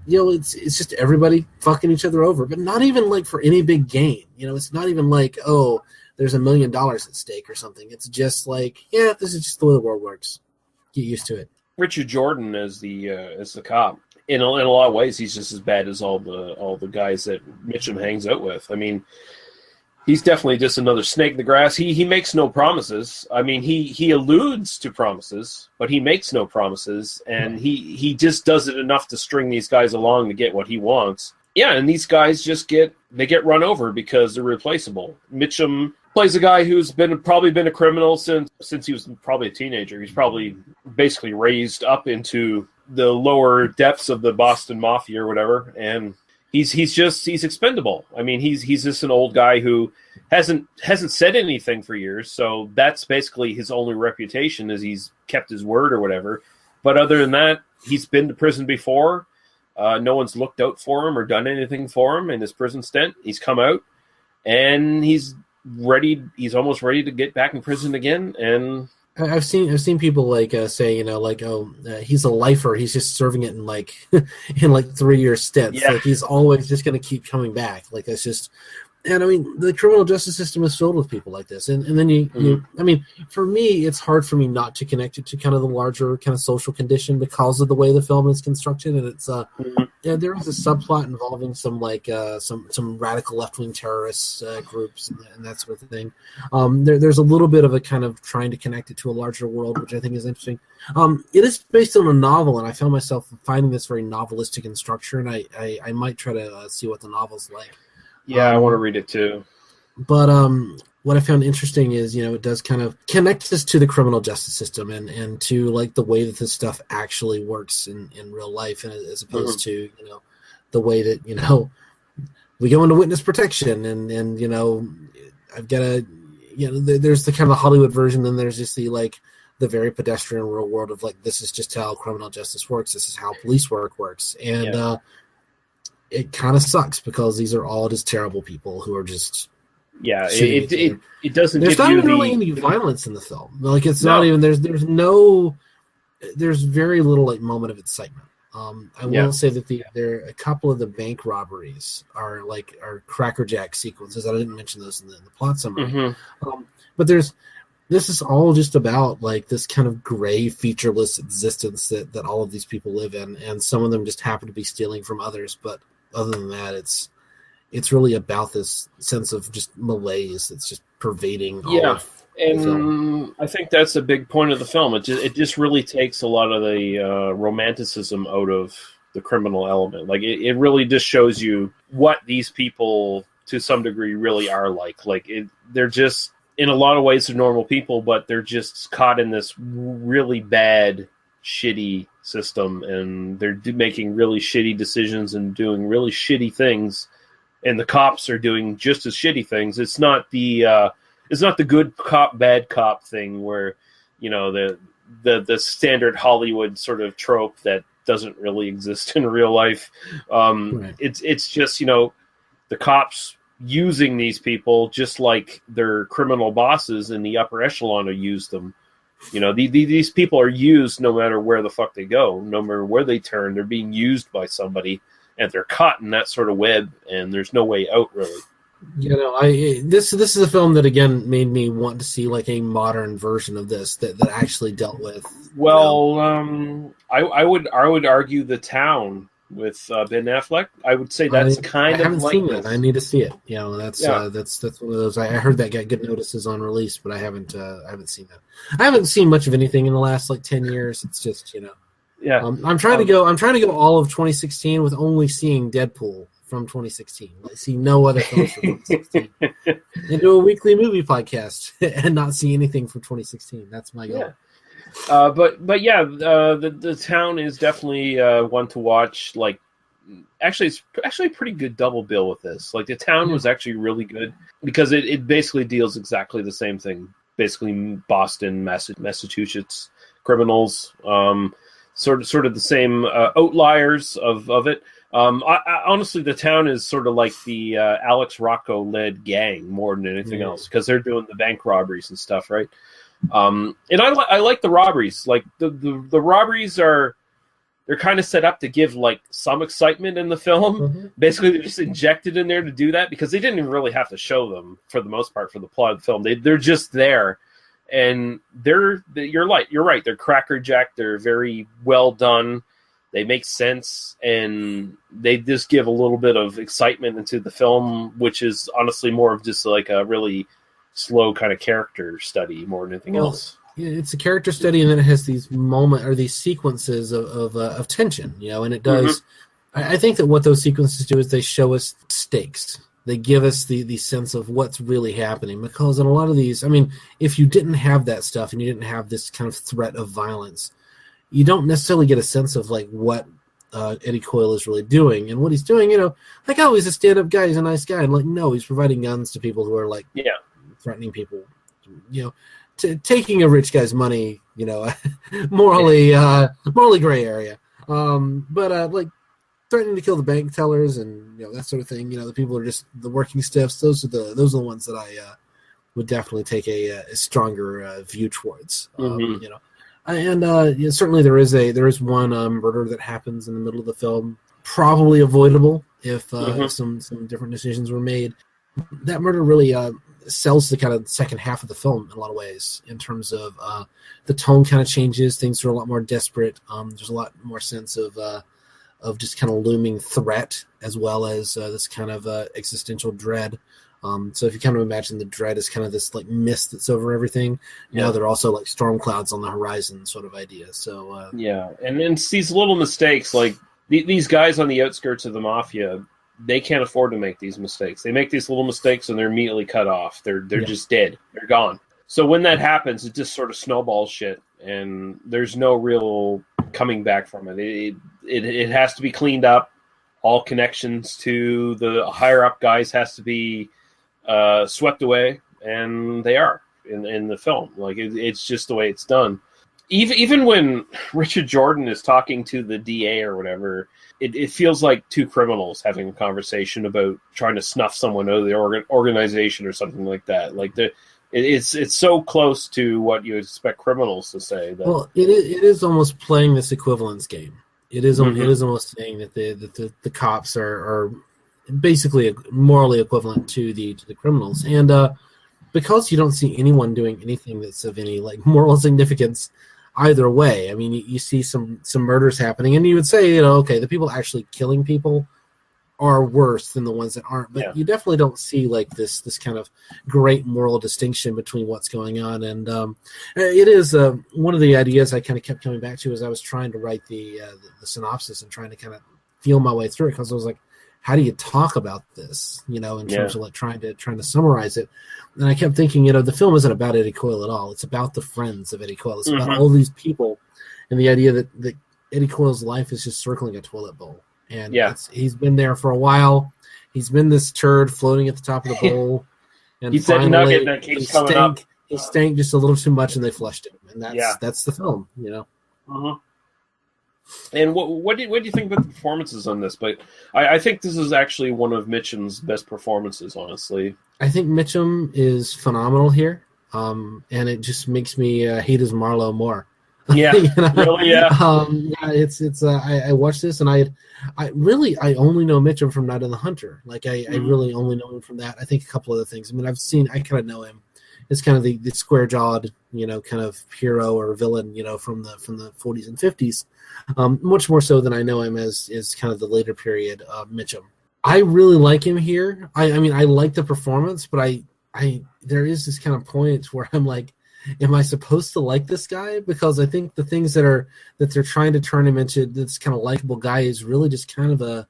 it's just everybody fucking each other over, but not even like for any big gain. It's not even like, oh, there's $1 million at stake or something. It's just like, this is just the way the world works. Get used to it. Richard Jordan as the cop. In a lot of ways, he's just as bad as all the guys that Mitchum hangs out with. I mean, he's definitely just another snake in the grass. He makes no promises. I mean, he alludes to promises, but he makes no promises, and he just does it enough to string these guys along to get what he wants. Yeah, and these guys just get run over because they're replaceable. Mitchum plays a guy who's probably been a criminal since he was probably a teenager. He's probably basically raised up into the lower depths of the Boston Mafia or whatever, and he's expendable. I mean, he's just an old guy who hasn't said anything for years, so that's basically his only reputation, is he's kept his word or whatever. But other than that, he's been to prison before. No one's looked out for him or done anything for him in his prison stint. He's come out, and he's almost ready to get back in prison again. And I've seen people like say, like, he's a lifer. He's just serving it in like in like 3-year stints. Yeah. Like he's always just going to keep coming back. Like it's just, and I mean, the criminal justice system is filled with people like this. And then you I mean, for me, it's hard for me not to connect it to kind of the larger kind of social condition because of the way the film is constructed. And it's yeah, there is a subplot involving some like some radical left wing terrorist groups and that sort of thing. There's a little bit of a kind of trying to connect it to a larger world, which I think is interesting. It is based on a novel, and I found myself finding this very novelistic in structure, and I might try to see what the novel's like. Yeah, I want to read it too. But what I found interesting is, it does kind of connect us to the criminal justice system and to like the way that this stuff actually works in real life, and as opposed to the way that we go into witness protection and I've got to there's the kind of the Hollywood version, then there's just the very pedestrian real world of like, this is just how criminal justice works, this is how police work works, and it kind of sucks because these are all just terrible people who are just it doesn't. There's give not you even really any violence in the film. Like it's not even there's very little like moment of excitement. I will say that there a couple of the bank robberies are crackerjack sequences. I didn't mention those in the plot summary. But this is all just about like this kind of gray, featureless existence that all of these people live in, and some of them just happen to be stealing from others. But other than that, it's really about this sense of just malaise that's just pervading all of the film. I think that's a big point of the film. It just really takes a lot of the romanticism out of the criminal element. Like it really just shows you what these people, to some degree, really are like. Like they're just, in a lot of ways, they're normal people, but they're just caught in this really bad, shitty system, and they're making really shitty decisions and doing really shitty things. And the cops are doing just as shitty things. It's not the good cop, bad cop thing where, the standard Hollywood sort of trope that doesn't really exist in real life. Right. It's just, the cops using these people just like their criminal bosses in the upper echelon have used them. These people are used no matter where the fuck they go, no matter where they turn. They're being used by somebody, and they're caught in that sort of web, and there's no way out, really. This is a film that again made me want to see like a modern version of this that actually dealt with. Well, I would argue The Town with Ben Affleck. I would say that's I I haven't seen this. it. I need to see it. That's one of those. I heard that got good notices on release, but I haven't seen that. I haven't seen much of anything in the last 10 years. It's just I'm trying to go all of 2016 with only seeing Deadpool from 2016. I see no other films from 2016. And do a weekly movie podcast and not see anything from 2016. That's my goal. The Town is definitely one to watch. Like, actually, it's actually a pretty good double bill with this. Like, The Town was actually really good because it basically deals exactly the same thing. Basically, Boston, Massachusetts criminals. Sort of the same outliers of it. I honestly, The Town is sort of like the Alex Rocco-led gang more than anything else, because they're doing the bank robberies and stuff, right? And I like the robberies. Like the robberies they're kind of set up to give like some excitement in the film. Basically, they're just injected in there to do that because they didn't even really have to show them for the most part for the plot of the film. They're just there. And you're right. They're crackerjack. They're very well done. They make sense, and they just give a little bit of excitement into the film, which is honestly more of just like a really slow kind of character study more than anything else. Yeah, it's a character study, and then it has these these sequences of tension, and it does. I think that what those sequences do is they show us stakes. They give us the sense of what's really happening, because in a lot of these, I mean, if you didn't have that stuff and you didn't have this kind of threat of violence, you don't necessarily get a sense of like what Eddie Coyle is really doing. And what he's doing, like, oh, he's a stand-up guy, he's a nice guy. And like, no, he's providing guns to people who are like threatening people, taking a rich guy's money, morally gray area. But like, threatening to kill the bank tellers and that sort of thing. The people are just the working stiffs. Those are the ones that would definitely take a stronger view towards. Mhm. You know, and certainly there is one murder that happens in the middle of the film, probably avoidable if some different decisions were made. That murder really sells the kind of second half of the film in a lot of ways, in terms of the tone kind of changes. Things are a lot more desperate. There's a lot more sense of just kind of looming threat, as well as this kind of existential dread. So if you kind of imagine the dread as kind of this like mist that's over everything, now they're also like storm clouds on the horizon sort of idea. So and it's these little mistakes, like these guys on the outskirts of the mafia, they can't afford to make these mistakes. They make these little mistakes and they're immediately cut off. They're just dead. They're gone. So when that happens, it just sort of snowballs shit, and there's no real coming back from it. It has to be cleaned up. All connections to the higher up guys has to be swept away, and they are in the film. Like it's just the way it's done. Even when Richard Jordan is talking to the DA or whatever, it feels like two criminals having a conversation about trying to snuff someone out of the organization or something like that. Like it's so close to what you expect criminals to say. Well, it is almost playing this equivalence game. It is almost saying that the cops are basically morally equivalent to the criminals, and because you don't see anyone doing anything that's of any like moral significance either way. I mean, you see some murders happening, and you would say, okay, the people actually killing people are worse than the ones that aren't, but you definitely don't see like this kind of great moral distinction between what's going on. And it is one of the ideas I kind of kept coming back to as I was trying to write the synopsis and trying to kind of feel my way through it, because I was like, how do you talk about this, in terms of like trying to summarize it? And I kept thinking, the film isn't about Eddie Coyle at all. It's about the friends of Eddie Coyle. It's about all these people, and the idea that Eddie Coyle's life is just circling a toilet bowl. And he's been there for a while. He's been this turd floating at the top of the bowl. And he's that nugget that keeps coming up. He stank just a little too much, and they flushed him. And that's the film, And what do you think about the performances on this? But I think this is actually one of Mitchum's best performances, honestly. I think Mitchum is phenomenal here, and it just makes me hate his Marlowe more. Yeah, really, yeah. I watched this, and I only know Mitchum from Night of the Hunter. Like I really only know him from that. I think a couple other things. I mean, I kind of know him. It's kind of the square jawed, kind of hero or villain, from the 40s and 50s. Much more so than I know him as kind of the later period of Mitchum. I really like him here. I mean, I like the performance, but I there is this kind of point where I'm like, am I supposed to like this guy? Because I think the things that they're trying to turn him into this kind of likable guy is really just kind of an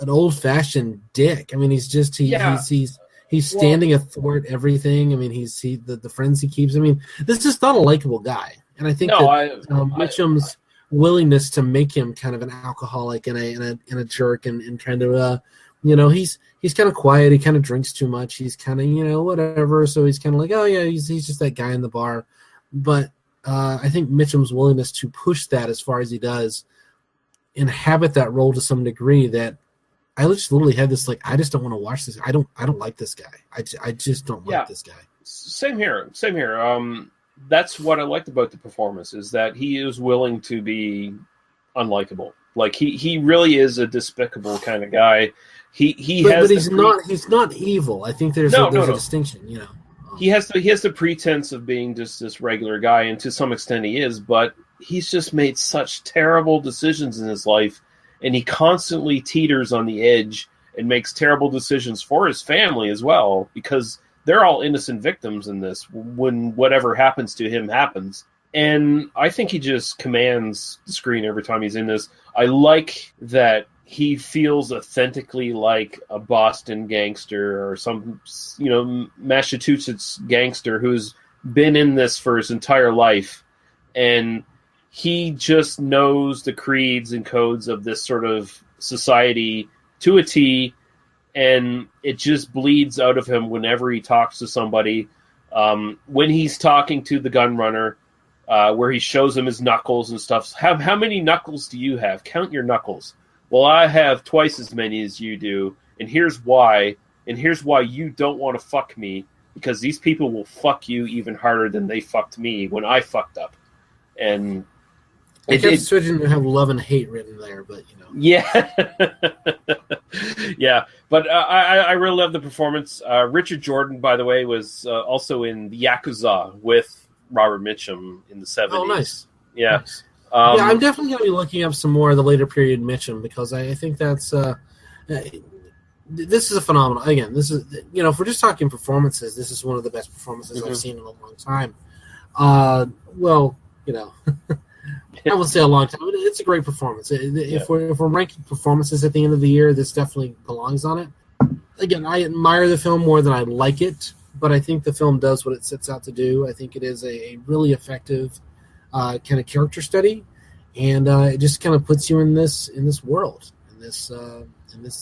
old fashioned dick. I mean, he's just he's standing athwart everything. I mean, the friends he keeps. I mean, this is just not a likable guy. And I think Mitchum's willingness to make him kind of an alcoholic and a jerk and kind of he's kind of quiet. He kind of drinks too much. He's kind of whatever. So he's kind of like, oh yeah, he's just that guy in the bar. But I think Mitchum's willingness to push that as far as he does, inhabit that role to some degree, that I just literally had this like, I just don't want to watch this. I don't like this guy. I just don't like this guy. Same here. That's what I liked about the performance, is that he is willing to be unlikable. Like he really is a despicable kind of guy. But he's not evil. I think there's a distinction. He has the pretense of being just this regular guy, and to some extent he is. But he's just made such terrible decisions in his life, and he constantly teeters on the edge and makes terrible decisions for his family as well, because they're all innocent victims in this when whatever happens to him happens. And I think he just commands the screen every time he's in this. I like that he feels authentically like a Boston gangster or some, Massachusetts gangster who's been in this for his entire life. And he just knows the creeds and codes of this sort of society to a T, and it just bleeds out of him whenever he talks to somebody. When he's talking to the gun runner, where he shows him his knuckles and stuff. How many knuckles do you have? Count your knuckles. Well, I have twice as many as you do, and here's why. and here's why you don't want to fuck me, because these people will fuck you even harder than they fucked me when I fucked up. And I kept switching to have love and hate written there, but you know. Yeah. Yeah, but I really love the performance. Richard Jordan, by the way, was also in the Yakuza with Robert Mitchum in the 70s. Oh, nice. Yeah. Nice. Yeah, I'm definitely going to be looking up some more of the later period Mitchum, because I think that's this is a phenomenon. Again, this is, you know, if we're just talking performances, this is one of the best performances I've seen in a long time. Well, you know, I won't say a long time, but it's a great performance. If we're ranking performances at the end of the year, this definitely belongs on it. Again, I admire the film more than I like it, but I think the film does what it sets out to do. I think it is a really effective kind of character study, and it just kind of puts you in this world, in this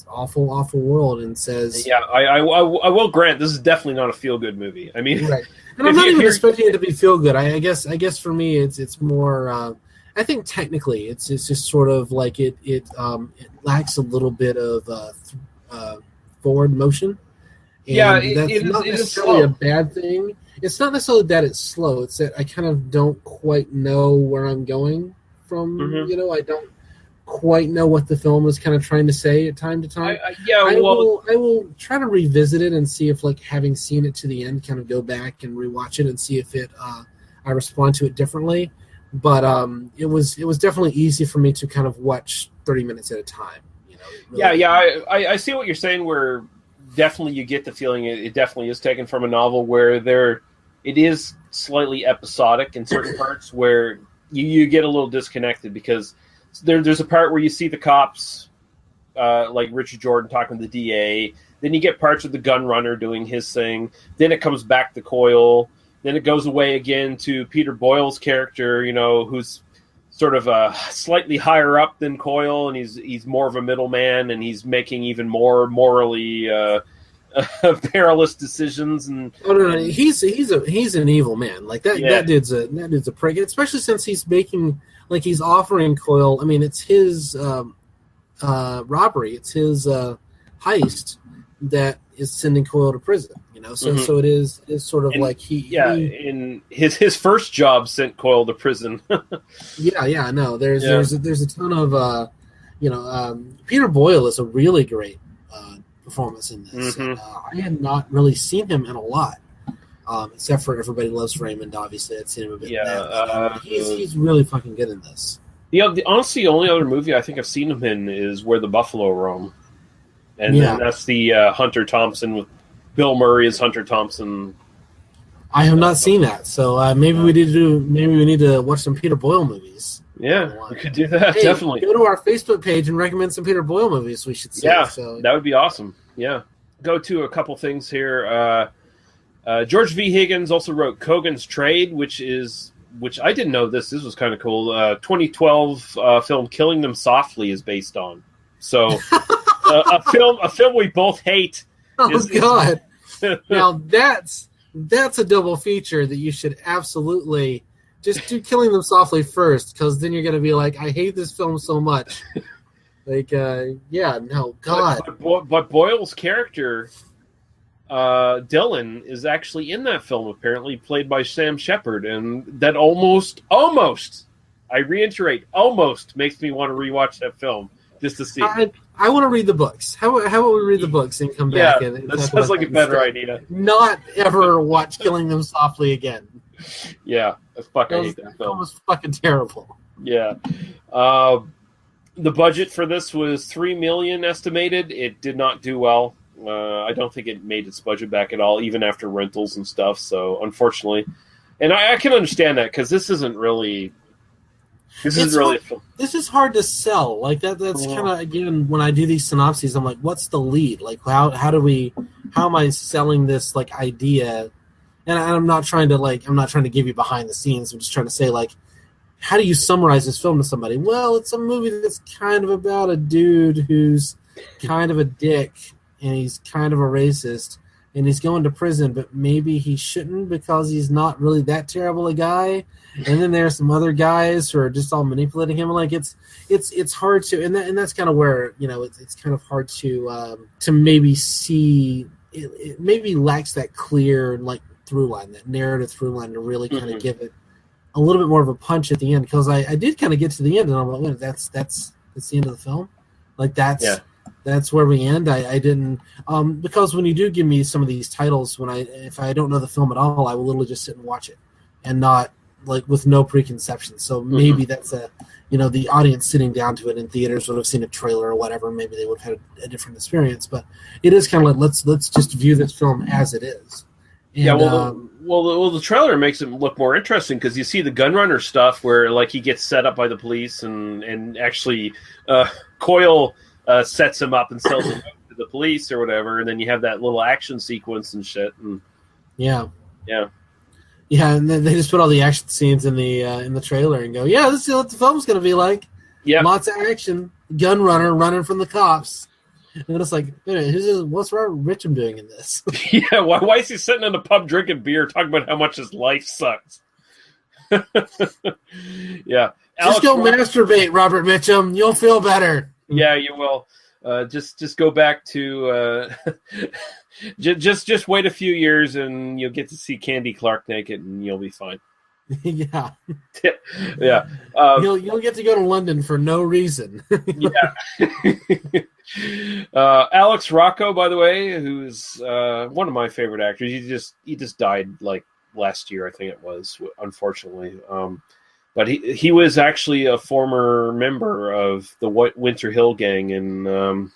awful world, and says, yeah, I will grant this is definitely not a feel good movie. I mean, right. And I'm not even expecting it to be feel good. I guess for me it's more. I think technically it's just sort of like it lacks a little bit of forward motion. And that's not necessarily a bad thing. It's not necessarily that it's slow. It's that I kind of don't quite know where I'm going from. You know, I don't quite know what the film is kind of trying to say at time to time. I will try to revisit it and see if, like, having seen it to the end, kind of go back and rewatch it and see if it I respond to it differently. But it was definitely easy for me to kind of watch 30 minutes at a time. You know, really I see what you're saying. Where definitely you get the feeling it definitely is taken from a novel, where it is slightly episodic in certain parts, where you get a little disconnected, because there's a part where you see the cops, like Richard Jordan talking to the DA. Then you get parts of the gun runner doing his thing. Then it comes back to Coyle. Then it goes away again to Peter Boyle's character, you know, who's sort of slightly higher up than Coyle, and he's more of a middleman, and he's making even more morally perilous decisions. And no, he's an evil man. Like that. Yeah. That dude's a prick, especially since he's he's offering Coyle. I mean, it's his robbery, it's his heist that is sending Coyle to prison. You know, so it is sort of, and like in his first job sent Coyle to prison. No, there's a ton of Peter Boyle is a really great performance in this. And, I had not really seen him in a lot, except for Everybody Loves Raymond. Obviously, I'd seen him a bit. Yeah, he's really fucking good in this. Honestly, the only other movie I think I've seen him in is Where the Buffalo Roam, and then that's the Hunter Thompson with Bill Murray as Hunter Thompson. I have not seen that, so maybe we need to watch some Peter Boyle movies. Yeah, we could do that. Hey, definitely go to our Facebook page and recommend some Peter Boyle movies we should see. Yeah, so that would be awesome. Yeah, go to a couple things here. George V. Higgins also wrote Kogan's Trade, which I didn't know this. This was kind of cool. 2012 film Killing Them Softly is based on. So a film we both hate. Oh, God. Now, that's a double feature that you should absolutely just do Killing Them Softly first, because then you're going to be like, I hate this film so much. Like, no, God. But Boyle's character, Dylan, is actually in that film, apparently, played by Sam Shepard, and that almost, I reiterate, almost makes me want to rewatch that film just to see. I want to read the books. How about we read the books and come back? Yeah, that sounds like a better idea. Not ever watch Killing Them Softly again. Yeah, I hate that film. It was fucking terrible. Yeah. The budget for this was $3 million estimated. It did not do well. I don't think it made its budget back at all, even after rentals and stuff. So, unfortunately, and I can understand that, because this isn't really. This is hard to sell. Like that's kind of, again, when I do these synopses, I'm like, what's the lead? Like, how am I selling this, like, idea? And I'm not trying to give you behind the scenes. I'm just trying to say, like, how do you summarize this film to somebody? Well, it's a movie that's kind of about a dude who's kind of a dick, and he's kind of a racist, and he's going to prison, but maybe he shouldn't because he's not really that terrible a guy. And then there's some other guys who are just all manipulating him. Like it's hard to, and that's kind of where it's kind of hard to maybe see. It maybe lacks that clear through line, that narrative through line to really kind of give it a little bit more of a punch at the end. Because I did kind of get to the end, and I'm like, that's the end of the film. Like that's where we end. I didn't because when you do give me some of these titles, if I don't know the film at all, I will literally just sit and watch it, and not with no preconceptions. So maybe that's the audience sitting down to it in theaters would have seen a trailer or whatever. Maybe they would have had a different experience. But it is kind of like let's just view this film as it is. And, the trailer makes it look more interesting because you see the gunrunner stuff where he gets set up by the police and actually Coyle sets him up and sells him out to the police or whatever, and then you have that little action sequence and shit. And yeah, and then they just put all the action scenes in the trailer and go, yeah, this is what the film's going to be like. Yeah, lots of action, gunrunner running from the cops. And it's like, what's Robert Mitchum doing in this? Yeah, why is he sitting in a pub drinking beer talking about how much his life sucks? Yeah. Just go masturbate, Robert Mitchum. You'll feel better. Yeah, you will. Just go back to just wait a few years and you'll get to see Candy Clark naked and you'll be fine. Yeah. Yeah. You'll get to go to London for no reason. Yeah. Alex Rocco, by the way, who's one of my favorite actors. He just died last year, I think it was, unfortunately. But he was actually a former member of the Winter Hill Gang and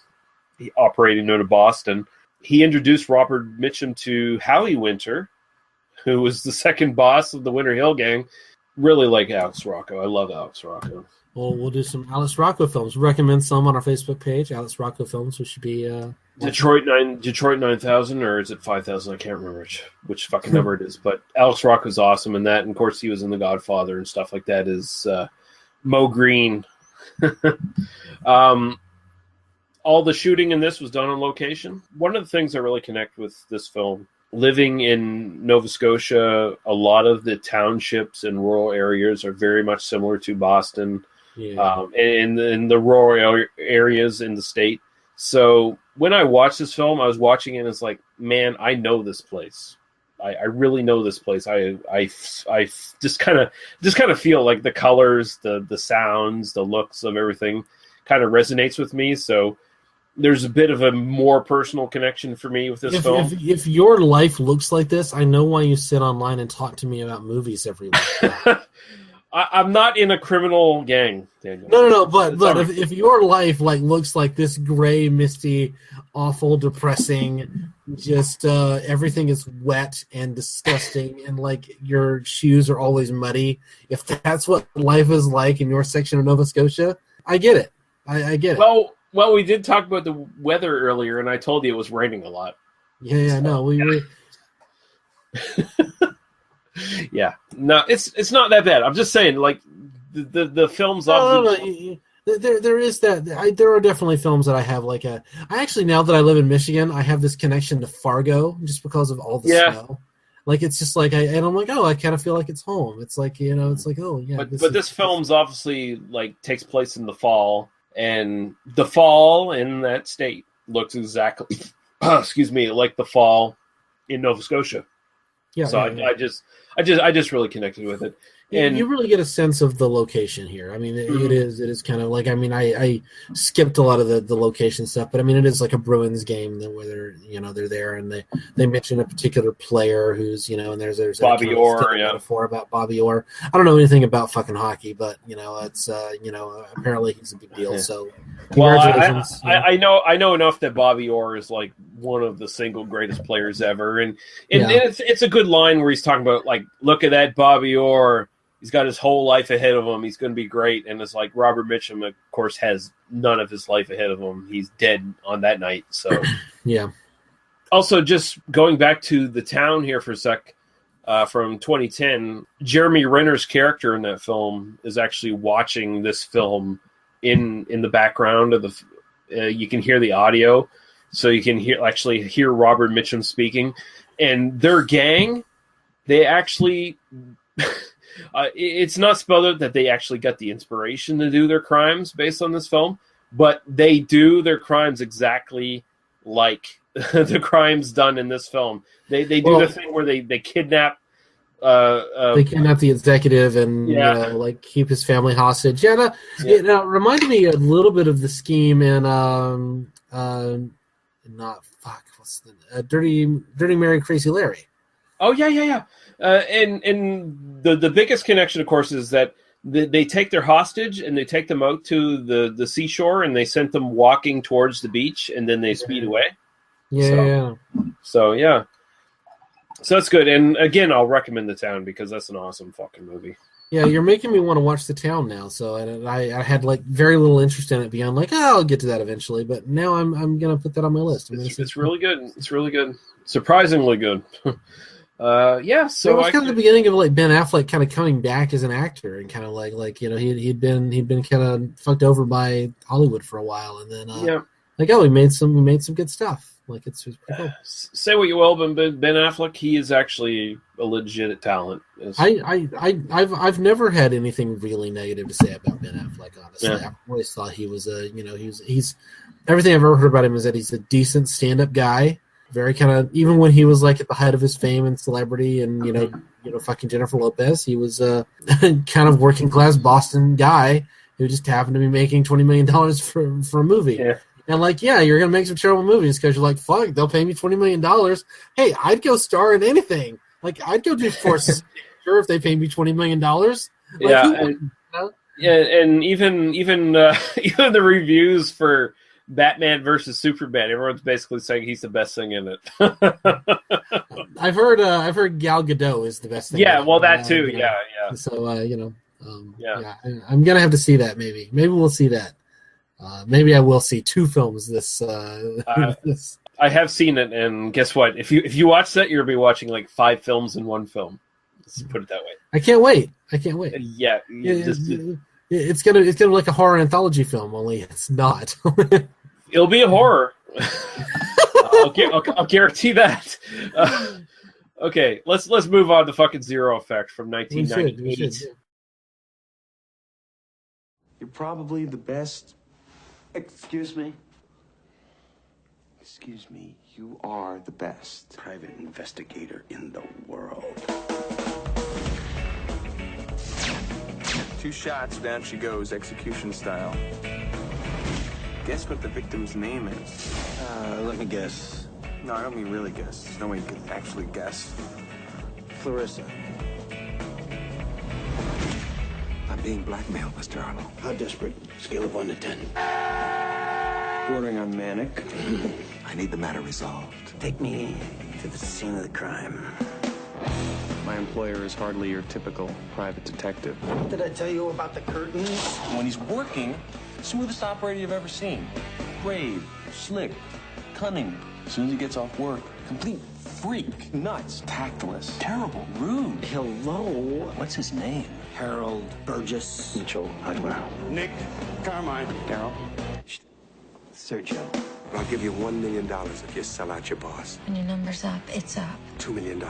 he operating out of Boston. He introduced Robert Mitchum to Howie Winter, who was the second boss of the Winter Hill Gang. Really like Alex Rocco. I love Alex Rocco. Well, we'll do some Alex Rocco films. Recommend some on our Facebook page, Alex Rocco films, which should be Detroit 9000, or is it 5000? I can't remember which fucking number it is. But Alex Rocco's awesome in that, and of course he was in The Godfather and stuff like that. Is Mo Green. All the shooting in this was done on location. One of the things I really connect with this film, living in Nova Scotia, a lot of the townships and rural areas are very much similar to Boston. Yeah. In the rural areas in the state. So when I watched this film, I was watching it and it's like, man, I know this place. I really know this place. I just kind of feel like the colors, the sounds, the looks of everything kind of resonates with me. So there's a bit of a more personal connection for me with this film. If your life looks like this, I know why you sit online and talk to me about movies every week. I'm not in a criminal gang, Daniel. No. But if your life looks like this gray, misty, awful, depressing, just everything is wet and disgusting, and your shoes are always muddy. If that's what life is like in your section of Nova Scotia, I get it. I get it. Well, we did talk about the weather earlier, and I told you it was raining a lot. Yeah, no, we. Yeah, no, it's not that bad. I'm just saying, the films. No. There is that. There are definitely films that I have I actually, now that I live in Michigan, I have this connection to Fargo just because of all the snow. It's just and I'm like, oh, I kind of feel like it's home. It's it's like, oh yeah. But this film's obviously takes place in the fall, and the fall in that state looks exactly, excuse me, like the fall in Nova Scotia. Yeah. So I just really connected with it. And you really get a sense of the location here. I mean, it is kind of I skipped a lot of the location stuff, but I mean, it is like a Bruins game where they're there and they mention a particular player who's, and there's Bobby Orr, metaphor about Bobby Orr. I don't know anything about fucking hockey, but it's apparently he's a big deal. So congratulations. I know enough that Bobby Orr is one of the single greatest players ever, and it's a good line where he's talking about look at that Bobby Orr. He's got his whole life ahead of him. He's going to be great. And it's Robert Mitchum, of course, has none of his life ahead of him. He's dead on that night. So, yeah. Also, just going back to the town here for a sec, from 2010, Jeremy Renner's character in that film is actually watching this film in the background of the. You can hear the audio, so you can hear Robert Mitchum speaking, and their gang, they actually. It's not spelled out that they actually got the inspiration to do their crimes based on this film, but they do their crimes exactly like the crimes done in this film. They do the thing where they kidnap. They kidnap the executive and keep his family hostage. It reminded me a little bit of the scheme in Dirty Mary, Crazy Larry. Oh yeah. And the biggest connection, of course, is that they take their hostage and they take them out to the seashore and they sent them walking towards the beach and then they speed away. So that's good. And again, I'll recommend The Town because that's an awesome fucking movie. Yeah, you're making me want to watch The Town now. So I had very little interest in it beyond I'll get to that eventually. But now I'm gonna put that on my list. It's really good. It's really good. Surprisingly good. So it was kind of the beginning of Ben Affleck kind of coming back as an actor and kind of he'd been kind of fucked over by Hollywood for a while and then he made some good stuff. It's pretty cool. Say what you will, but Ben Affleck, he is actually a legit talent. I've never had anything really negative to say about Ben Affleck. Honestly, I've always thought he was he's everything I've ever heard about him is that he's a decent stand-up guy. Very kind of, even when he was at the height of his fame and celebrity and, fucking Jennifer Lopez, he was a kind of working class Boston guy who just happened to be making $20 million for a movie. Yeah. And you're going to make some terrible movies because you're fuck, they'll pay me $20 million. Hey, I'd go star in anything. I'd go do Force sure if they pay me $20 million. And even the reviews for Batman versus Superman, everyone's basically saying he's the best thing in it. I've heard Gal Gadot is the best thing. Yeah, well, that too. Yeah. So I'm gonna have to see that. Maybe we'll see that. Maybe I will see two films this. I have seen it, and guess what? If you watch that, you'll be watching 5 films in one film. Let's put it that way. I can't wait. Yeah. It's gonna be like a horror anthology film, only it's not. It'll be a horror. I'll guarantee that. Okay, let's move on to fucking Zero Effect from 1998. We should. You're probably the best. Excuse me? Excuse me. You are the best private investigator in the world. 2 shots, down she goes, execution style. Guess what the victim's name is? Let me guess. No, I don't mean really guess. There's no way you could actually guess. Clarissa. I'm being blackmailed, Mr. Arlo. How desperate? Scale of 1 to 10. Bordering on manic. I need the matter resolved. Take me to the scene of the crime. My employer is hardly your typical private detective. What did I tell you about the curtains? When he's working, smoothest operator you've ever seen. Brave, slick, cunning. As soon as he gets off work, complete freak, nuts, tactless, terrible, rude. Hello? What's his name? Harold Burgess Mitchell Hudler. Nick Carmine. Daryl. Sergio. I'll give you $1 million if you sell out your boss. When your number's up, it's up. $2 million.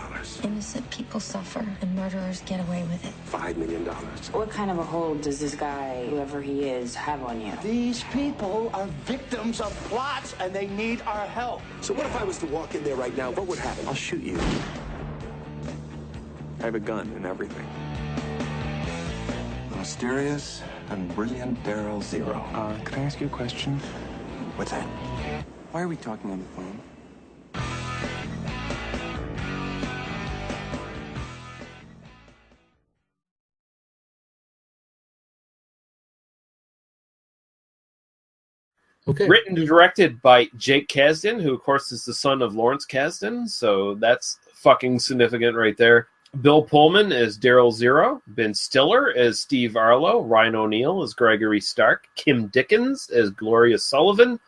Innocent people suffer, and murderers get away with it. $5 million. What kind of a hold does this guy, whoever he is, have on you? These people are victims of plots, and they need our help. So what if I was to walk in there right now? What would happen? I'll shoot you. I have a gun and everything. The mysterious and brilliant Daryl Zero. Could I ask you a question? What's that? Why are we talking on the phone? Okay. Written and directed by Jake Kasdan, who, of course, is the son of Lawrence Kasdan. So that's fucking significant right there. Bill Pullman as Daryl Zero. Ben Stiller as Steve Arlo. Ryan O'Neal as Gregory Stark. Kim Dickens as Gloria Sullivan.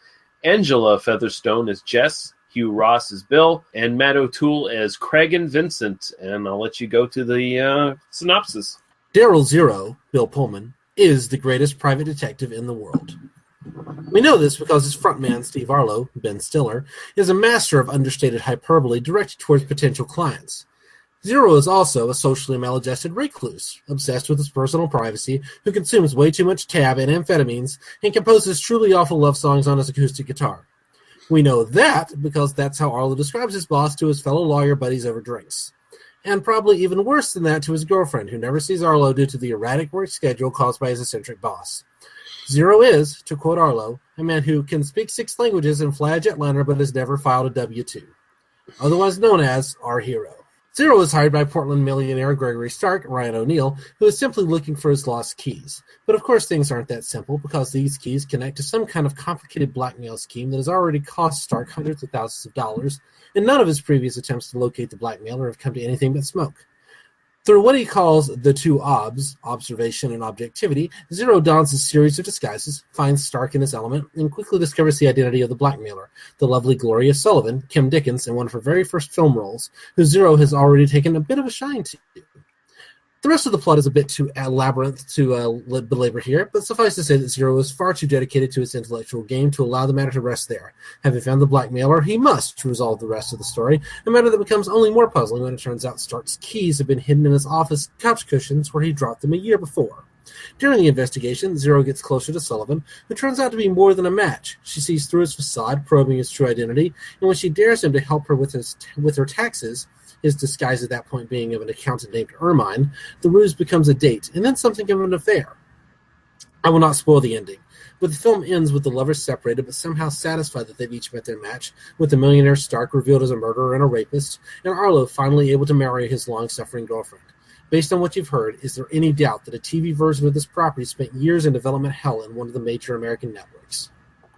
Angela Featherstone as Jess. Hugh Ross as Bill. And Matt O'Toole as Craig and Vincent. And I'll let you go to the synopsis. Daryl Zero, Bill Pullman, is the greatest private detective in the world. We know this because his frontman, Steve Arlo, Ben Stiller, is a master of understated hyperbole directed towards potential clients. Zero is also a socially maladjusted recluse, obsessed with his personal privacy, who consumes way too much tab and amphetamines and composes truly awful love songs on his acoustic guitar. We know that because that's how Arlo describes his boss to his fellow lawyer buddies over drinks. And probably even worse than that to his girlfriend, who never sees Arlo due to the erratic work schedule caused by his eccentric boss. Zero is, to quote Arlo, a man who can speak 6 languages and fly a jetliner but has never filed a W-2. Otherwise known as our hero. Zero is hired by Portland millionaire Gregory Stark, Ryan O'Neal, who is simply looking for his lost keys. But of course things aren't that simple because these keys connect to some kind of complicated blackmail scheme that has already cost Stark hundreds of thousands of dollars, and none of his previous attempts to locate the blackmailer have come to anything but smoke. Through what he calls the 2 OBS, observation and objectivity, Zero dons a series of disguises, finds Stark in his element, and quickly discovers the identity of the blackmailer, the lovely Gloria Sullivan, Kim Dickens, in one of her very first film roles, who Zero has already taken a bit of a shine to. The rest of the plot is a bit too labyrinth to belabor here, but suffice to say that Zero is far too dedicated to his intellectual game to allow the matter to rest there. Having found the blackmailer, he must resolve the rest of the story, a matter that becomes only more puzzling when it turns out Stark's keys have been hidden in his office couch cushions where he dropped them a year before. During the investigation, Zero gets closer to Sullivan, who turns out to be more than a match. She sees through his facade, probing his true identity, and when she dares him to help her with her taxes, his disguise at that point being of an accountant named Ermine, the ruse becomes a date, and then something of an affair. I will not spoil the ending, but the film ends with the lovers separated but somehow satisfied that they've each met their match, with the millionaire Stark revealed as a murderer and a rapist, and Arlo finally able to marry his long-suffering girlfriend. Based on what you've heard, is there any doubt that a TV version of this property spent years in development hell in one of the major American networks?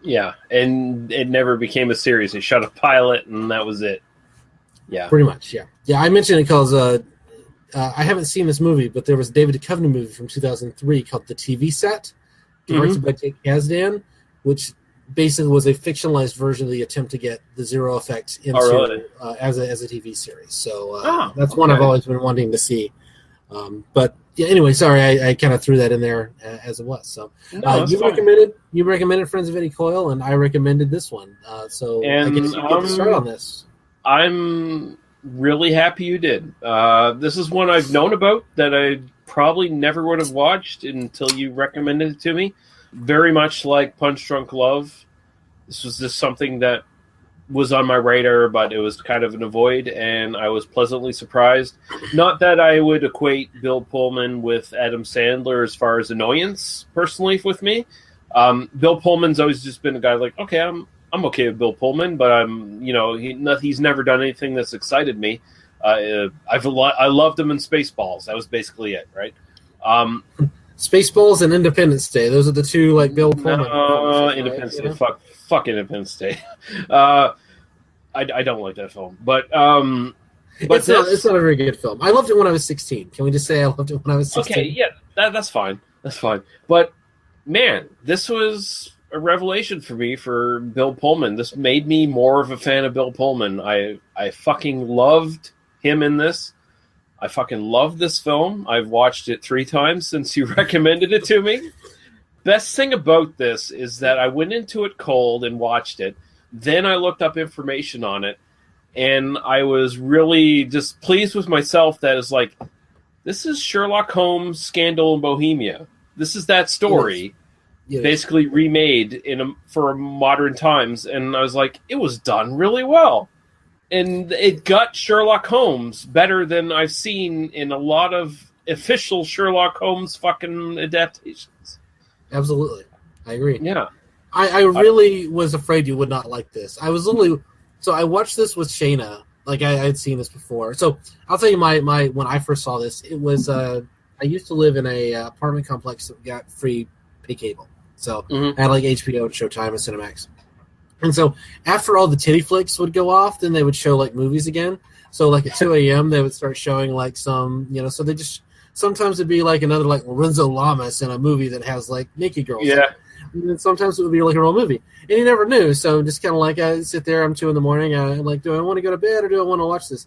Yeah, and it never became a series. They shot a pilot, and that was it. Yeah, pretty much. Yeah, yeah. I mentioned it because I haven't seen this movie, but there was a David Duchovny movie from 2003 called The TV Set, directed by Jake Kasdan, which basically was a fictionalized version of the attempt to get the Zero Effect into as a TV series. So that's one I've always been wanting to see. But yeah, anyway, sorry, I kind of threw that in there as it was. So you recommended Friends of Eddie Coyle, and I recommended this one. So I guess you get to start on this. I'm really happy you did. This is one I've known about that I probably never would have watched until you recommended it to me. Very much like Punch Drunk Love. This was just something that was on my radar, but it was kind of an avoid, and I was pleasantly surprised. Not that I would equate Bill Pullman with Adam Sandler as far as annoyance, personally, with me. Bill Pullman's always just been a guy like, okay, I'm okay with Bill Pullman, but he's never done anything that's excited me. I loved him in Spaceballs. That was basically it, right? Spaceballs and Independence Day. Those are the two like Bill Pullman. Independence Day. Fuck Independence Day. I don't like that film, but it's not a very good film. I loved it when I was 16. Can we just say I loved it when I was 16? Okay, yeah, that's fine. That's fine. But man, this was a revelation for me for Bill Pullman. This made me more of a fan of Bill Pullman. I fucking loved him in this. I fucking love this film. I've watched it 3 times since you recommended it to me. Best thing about this is that I went into it cold and watched it. Then I looked up information on it, and I was really just pleased with myself that it's like, this is Sherlock Holmes' Scandal in Bohemia. This is that story, basically remade for modern times. And I was like, it was done really well. And it got Sherlock Holmes better than I've seen in a lot of official Sherlock Holmes fucking adaptations. Absolutely. I agree. Yeah. I really was afraid you would not like this. I was literally... So I watched this with Shayna. Like, I had seen this before. So I'll tell you my when I first saw this, it was... I used to live in a apartment complex that got free pay cable. So I had like HBO and Showtime and Cinemax. And so after all the titty flicks would go off, then they would show like movies again. So like at 2 a.m. they would start showing like some, so they just, sometimes it'd be like another like Lorenzo Lamas in a movie that has like naked girls. Yeah. And then sometimes it would be like a real movie. And you never knew. So just kind of like I sit there, I'm 2 a.m. I'm like, do I want to go to bed or do I want to watch this?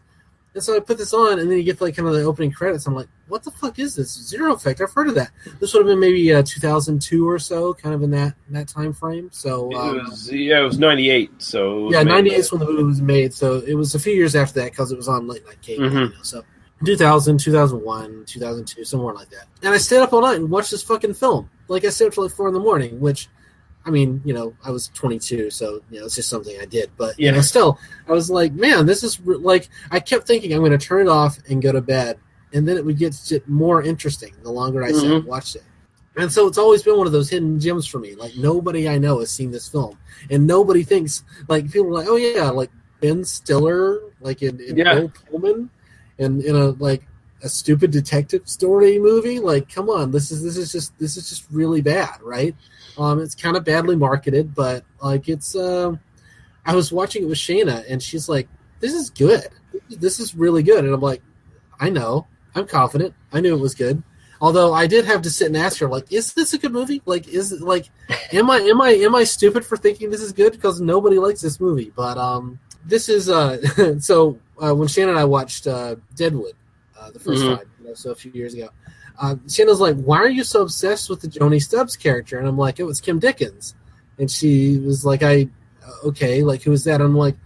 And so I put this on, and then you get like kind of the opening credits. I'm like, what the fuck is this? Zero Effect. I've heard of that. This would have been maybe 2002 or so, kind of in that time frame. So it was 98. So yeah, 98 is when the movie was made. So it was a few years after that because it was on late night cable. Mm-hmm. You know, so 2000, 2001, 2002, somewhere like that. And I stayed up all night and watched this fucking film. Like I stayed up till like 4 a.m, which. I mean, you know, I was 22, so, you know, it's just something I did. But, you know, still, I was like, man, this is, like, I kept thinking I'm going to turn it off and go to bed, and then it would get more interesting the longer I sat and watched it. And so it's always been one of those hidden gems for me. Like, nobody I know has seen this film. And nobody thinks, like, people are like, oh, yeah, like, Ben Stiller, like, in Bill Pullman, and in a stupid detective story movie. Like, come on, this is just really bad, right? It's kind of badly marketed, but like it's. I was watching it with Shayna, and she's like, "This is good. This is really good." And I'm like, "I know. I'm confident. I knew it was good." Although I did have to sit and ask her, like, "Is this a good movie? Like, is it like, am I stupid for thinking this is good? Because nobody likes this movie." But this is so when Shayna and I watched Deadwood the first time, you know, so a few years ago. Shayna's like, why are you so obsessed with the Joni Stubbs character? And I'm like, it was Kim Dickens. And she was like, okay, like, who is that? I'm like,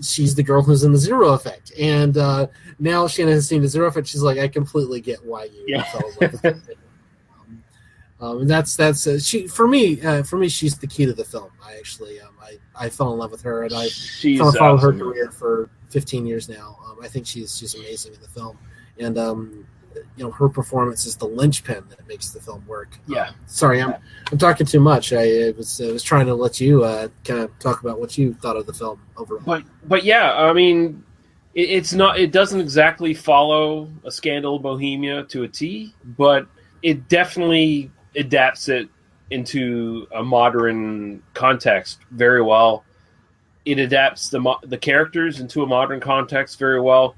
she's the girl who's in the Zero Effect. And now Shayna has seen the Zero Effect. She's like, I completely get why you fell in love with Kim Dickens. And that's she for me. She's the key to the film. I actually, I fell in love with her, and I followed her career for 15 years now. I think she's amazing in the film, and you know, her performance is the linchpin that makes the film work. Yeah. Sorry, I'm talking too much. I was trying to let you kind of talk about what you thought of the film overall. But yeah, I mean, it's not. It doesn't exactly follow A Scandal in Bohemia to a T, but it definitely adapts it into a modern context very well. It adapts the characters into a modern context very well.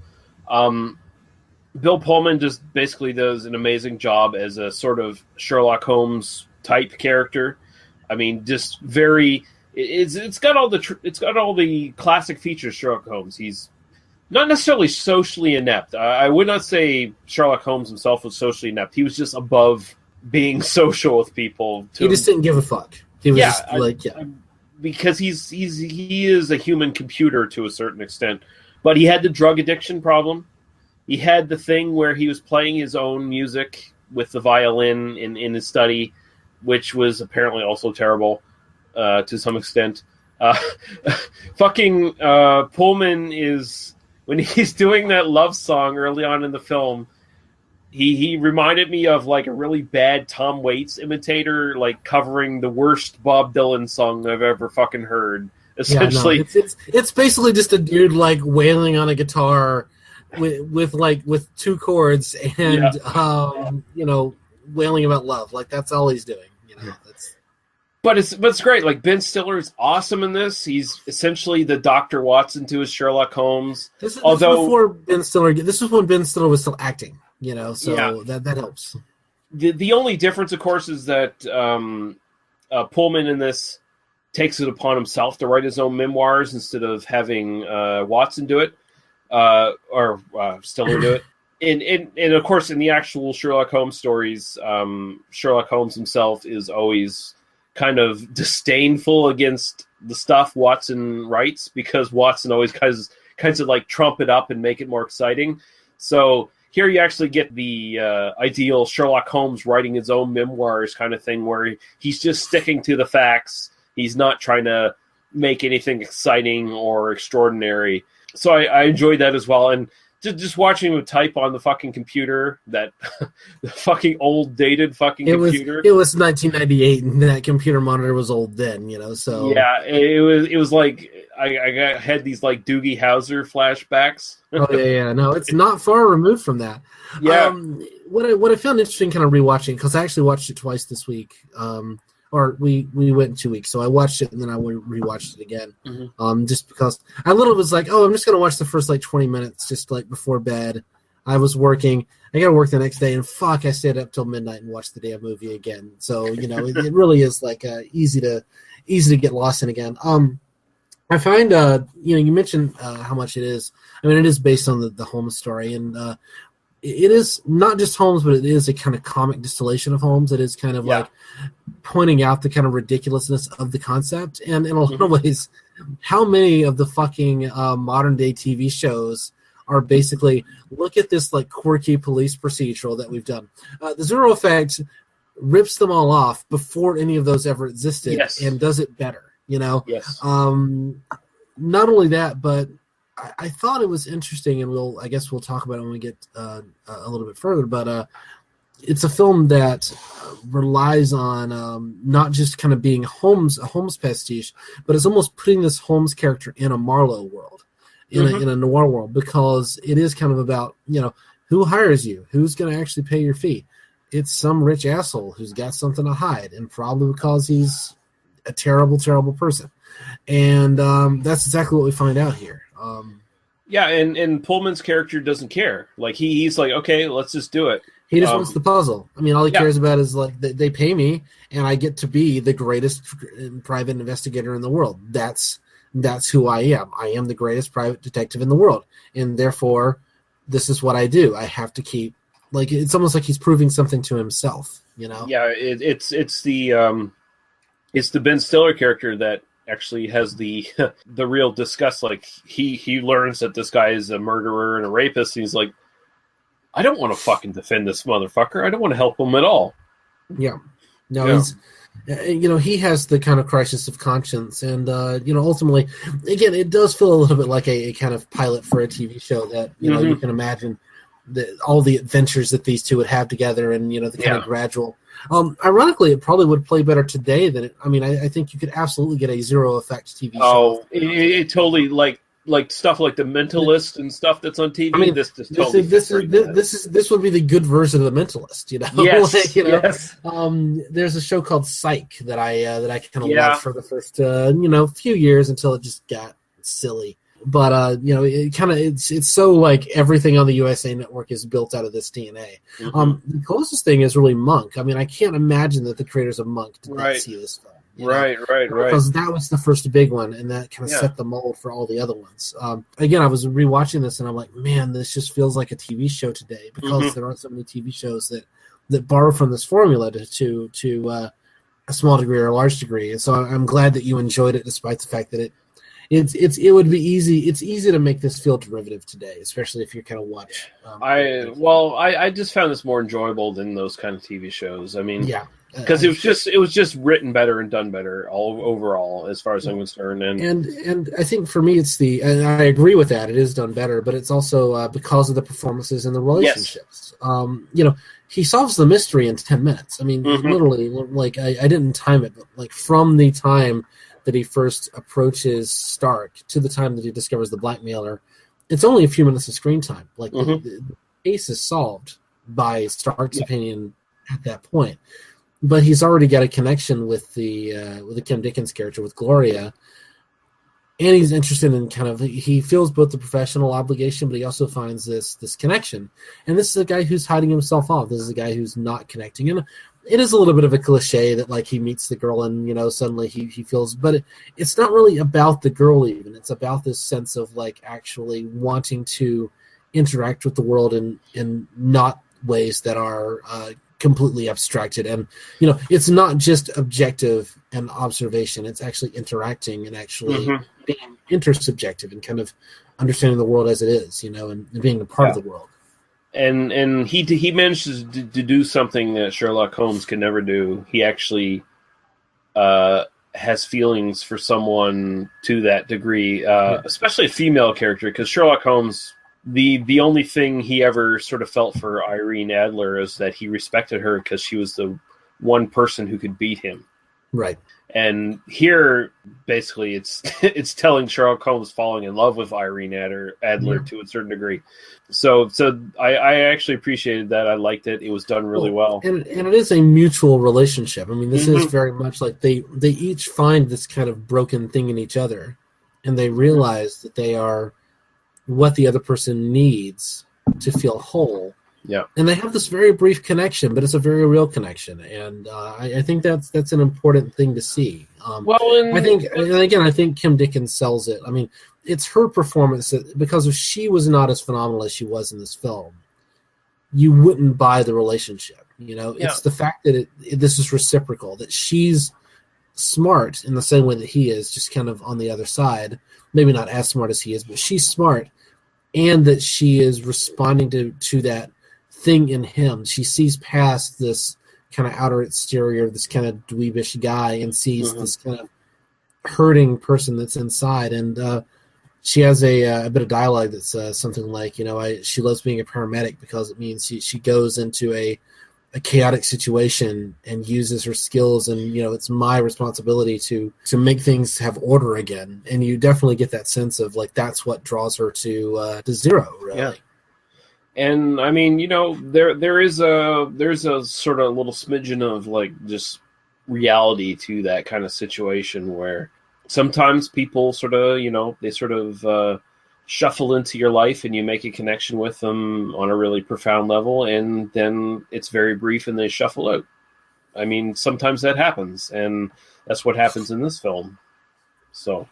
Bill Pullman just basically does an amazing job as a sort of Sherlock Holmes type character. I mean, just very. It's got all the classic features of Sherlock Holmes. He's not necessarily socially inept. I would not say Sherlock Holmes himself was socially inept. He was just above being social with people. He just didn't give a fuck. He was because he is a human computer to a certain extent, but he had the drug addiction problem. He had the thing where he was playing his own music with the violin in his study, which was apparently also terrible to some extent. Pullman is, when he's doing that love song early on in the film, he reminded me of like a really bad Tom Waits imitator, like covering the worst Bob Dylan song I've ever fucking heard. Essentially, it's basically just a dude like wailing on a guitar with two chords and you know, wailing about love. Like that's all he's doing. You know, But it's great. Like Ben Stiller is awesome in this. He's essentially the Dr. Watson to his Sherlock Holmes. This is before Ben Stiller. This is when Ben Stiller was still acting. You know, so that helps. The only difference, of course, is that Pullman in this takes it upon himself to write his own memoirs instead of having Watson do it, or Stiller do it. And of course, in the actual Sherlock Holmes stories, Sherlock Holmes himself is always kind of disdainful against the stuff Watson writes, because Watson always kinds of like trump it up and make it more exciting. So here you actually get the ideal Sherlock Holmes writing his own memoirs kind of thing, where he's just sticking to the facts. He's not trying to make anything exciting or extraordinary. So I enjoyed that as well. And just watching him type on the fucking computer, that the fucking old dated fucking computer. It was 1998, and that computer monitor was old then, you know. So yeah, it was like I had these like Doogie Howser flashbacks. Oh yeah. No, it's not far removed from that. Yeah. What I found interesting, kind of rewatching, because I actually watched it twice this week. Or we went in 2 weeks, so I watched it and then I rewatched it again. Mm-hmm. Just because I literally was like, oh, I'm just gonna watch the first like 20 minutes, just like before bed. I was working. I got to work the next day, and fuck, I stayed up till midnight and watched the damn movie again. So you know, it really is like easy to get lost in again. I find, you mentioned how much it is. I mean, it is based on the Holmes story, and it is not just Holmes, but it is a kind of comic distillation of Holmes. It is kind of like pointing out the kind of ridiculousness of the concept, and in a lot of ways, how many of the fucking modern day TV shows are basically, look at this like quirky police procedural that we've done. The Zero Effect rips them all off before any of those ever existed, and does it better. Yes. Not only that, but I thought it was interesting, and I guess we'll talk about it when we get a little bit further. But it's a film that relies on not just kind of being a Holmes pastiche, but it's almost putting this Holmes character in a Marlowe world, in a noir world, because it is kind of about who hires you, who's going to actually pay your fee. It's some rich asshole who's got something to hide, and probably because he's a terrible, terrible person. And that's exactly what we find out here. And Pullman's character doesn't care. Like he's like, okay, let's just do it. He just wants the puzzle. I mean, all he cares about is like they pay me, and I get to be the greatest private investigator in the world. That's who I am. I am the greatest private detective in the world, and therefore, this is what I do. I have to keep it's almost like he's proving something to himself. Yeah, it's the Ben Stiller character that actually has the real disgust. Like he learns that this guy is a murderer and a rapist, and he's like, I don't want to fucking defend this motherfucker. I don't want to help him at all. Yeah. No, he's he has the kind of crisis of conscience, and ultimately, again, it does feel a little bit like a kind of pilot for a TV show that you can imagine all the adventures that these two would have together, and the kind of gradual. Ironically, it probably would play better today than it. I mean, I think you could absolutely get a Zero Effect TV show. Oh, it totally like stuff like The Mentalist and stuff that's on TV. I mean, this would be the good version of The Mentalist. Yes, yes. There's a show called Psych that I kind of watched for the first few years until it just got silly. But it kind of it's so like everything on the USA Network is built out of this DNA. The closest thing is really Monk. I mean, I can't imagine that the creators of Monk did not see this film. Right. Because that was the first big one, and that kind of set the mold for all the other ones. Again, I was rewatching this, and I'm like, man, this just feels like a TV show today, because there aren't so many TV shows that borrow from this formula to a small degree or a large degree. And so I'm glad that you enjoyed it, despite the fact that it would be easy. It's easy to make this feel derivative today, especially if you're kind of watch. I just found this more enjoyable than those kind of TV shows. I mean, because it was just written better and done better all overall, as far as I'm concerned. And I think for me, and I agree with that. It is done better, but it's also because of the performances and the relationships. He solves the mystery in 10 minutes. I mean, literally, like I didn't time it, but like from the time that he first approaches Stark to the time that he discovers the blackmailer, it's only a few minutes of screen time. Like the case is solved by Stark's opinion at that point, but he's already got a connection with the Kim Dickens character, with Gloria, and he's interested in he feels both the professional obligation, but he also finds this connection. And this is a guy who's hiding himself off. This is a guy who's not connecting. And it is a little bit of a cliche that like he meets the girl and suddenly he feels, but it's not really about the girl even. It's about this sense of like actually wanting to interact with the world in not ways that are completely abstracted. And it's not just objective and observation. It's actually interacting and actually being intersubjective and kind of understanding the world as it is, and being a part of the world. And he manages to do something that Sherlock Holmes can never do. He actually has feelings for someone to that degree, especially a female character, because Sherlock Holmes, the only thing he ever sort of felt for Irene Adler is that he respected her because she was the one person who could beat him. Right. And here, basically, it's telling Sherlock Holmes falling in love with Irene Adler to a certain degree. So I actually appreciated that. I liked it. It was done really well. And it is a mutual relationship. I mean, this is very much like they each find this kind of broken thing in each other, and they realize that they are what the other person needs to feel whole, Yeah. And they have this very brief connection, but it's a very real connection, and I think that's an important thing to see. I think Kim Dickens sells it. I mean, it's her performance that, because if she was not as phenomenal as she was in this film, you wouldn't buy the relationship. It's the fact that this is reciprocal, that she's smart in the same way that he is, just kind of on the other side, maybe not as smart as he is, but she's smart, and that she is responding to that thing in him. She sees past this kind of outer exterior, this kind of dweebish guy, and sees this kind of hurting person that's inside. And she has a bit of dialogue that's something like, she loves being a paramedic because it means she goes into a chaotic situation and uses her skills, and it's my responsibility to make things have order again. And you definitely get that sense of like that's what draws her to Zero, really. Yeah. And I mean, there's a sort of little smidgen of like just reality to that kind of situation where sometimes people sort of, they sort of shuffle into your life and you make a connection with them on a really profound level, and then it's very brief and they shuffle out. I mean, sometimes that happens, and that's what happens in this film. So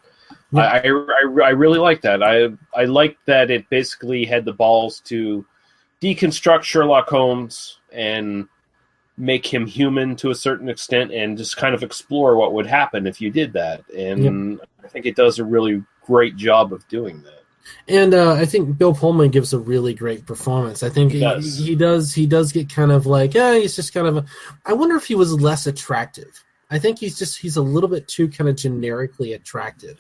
yeah. I really like that. I like that it basically had the balls to deconstruct Sherlock Holmes and make him human to a certain extent, and just kind of explore what would happen if you did that. And I think it does a really great job of doing that. And I think Bill Pullman gives a really great performance. I think he does get kind of like, he's just kind of I wonder if he was less attractive. I think he's a little bit too kind of generically attractive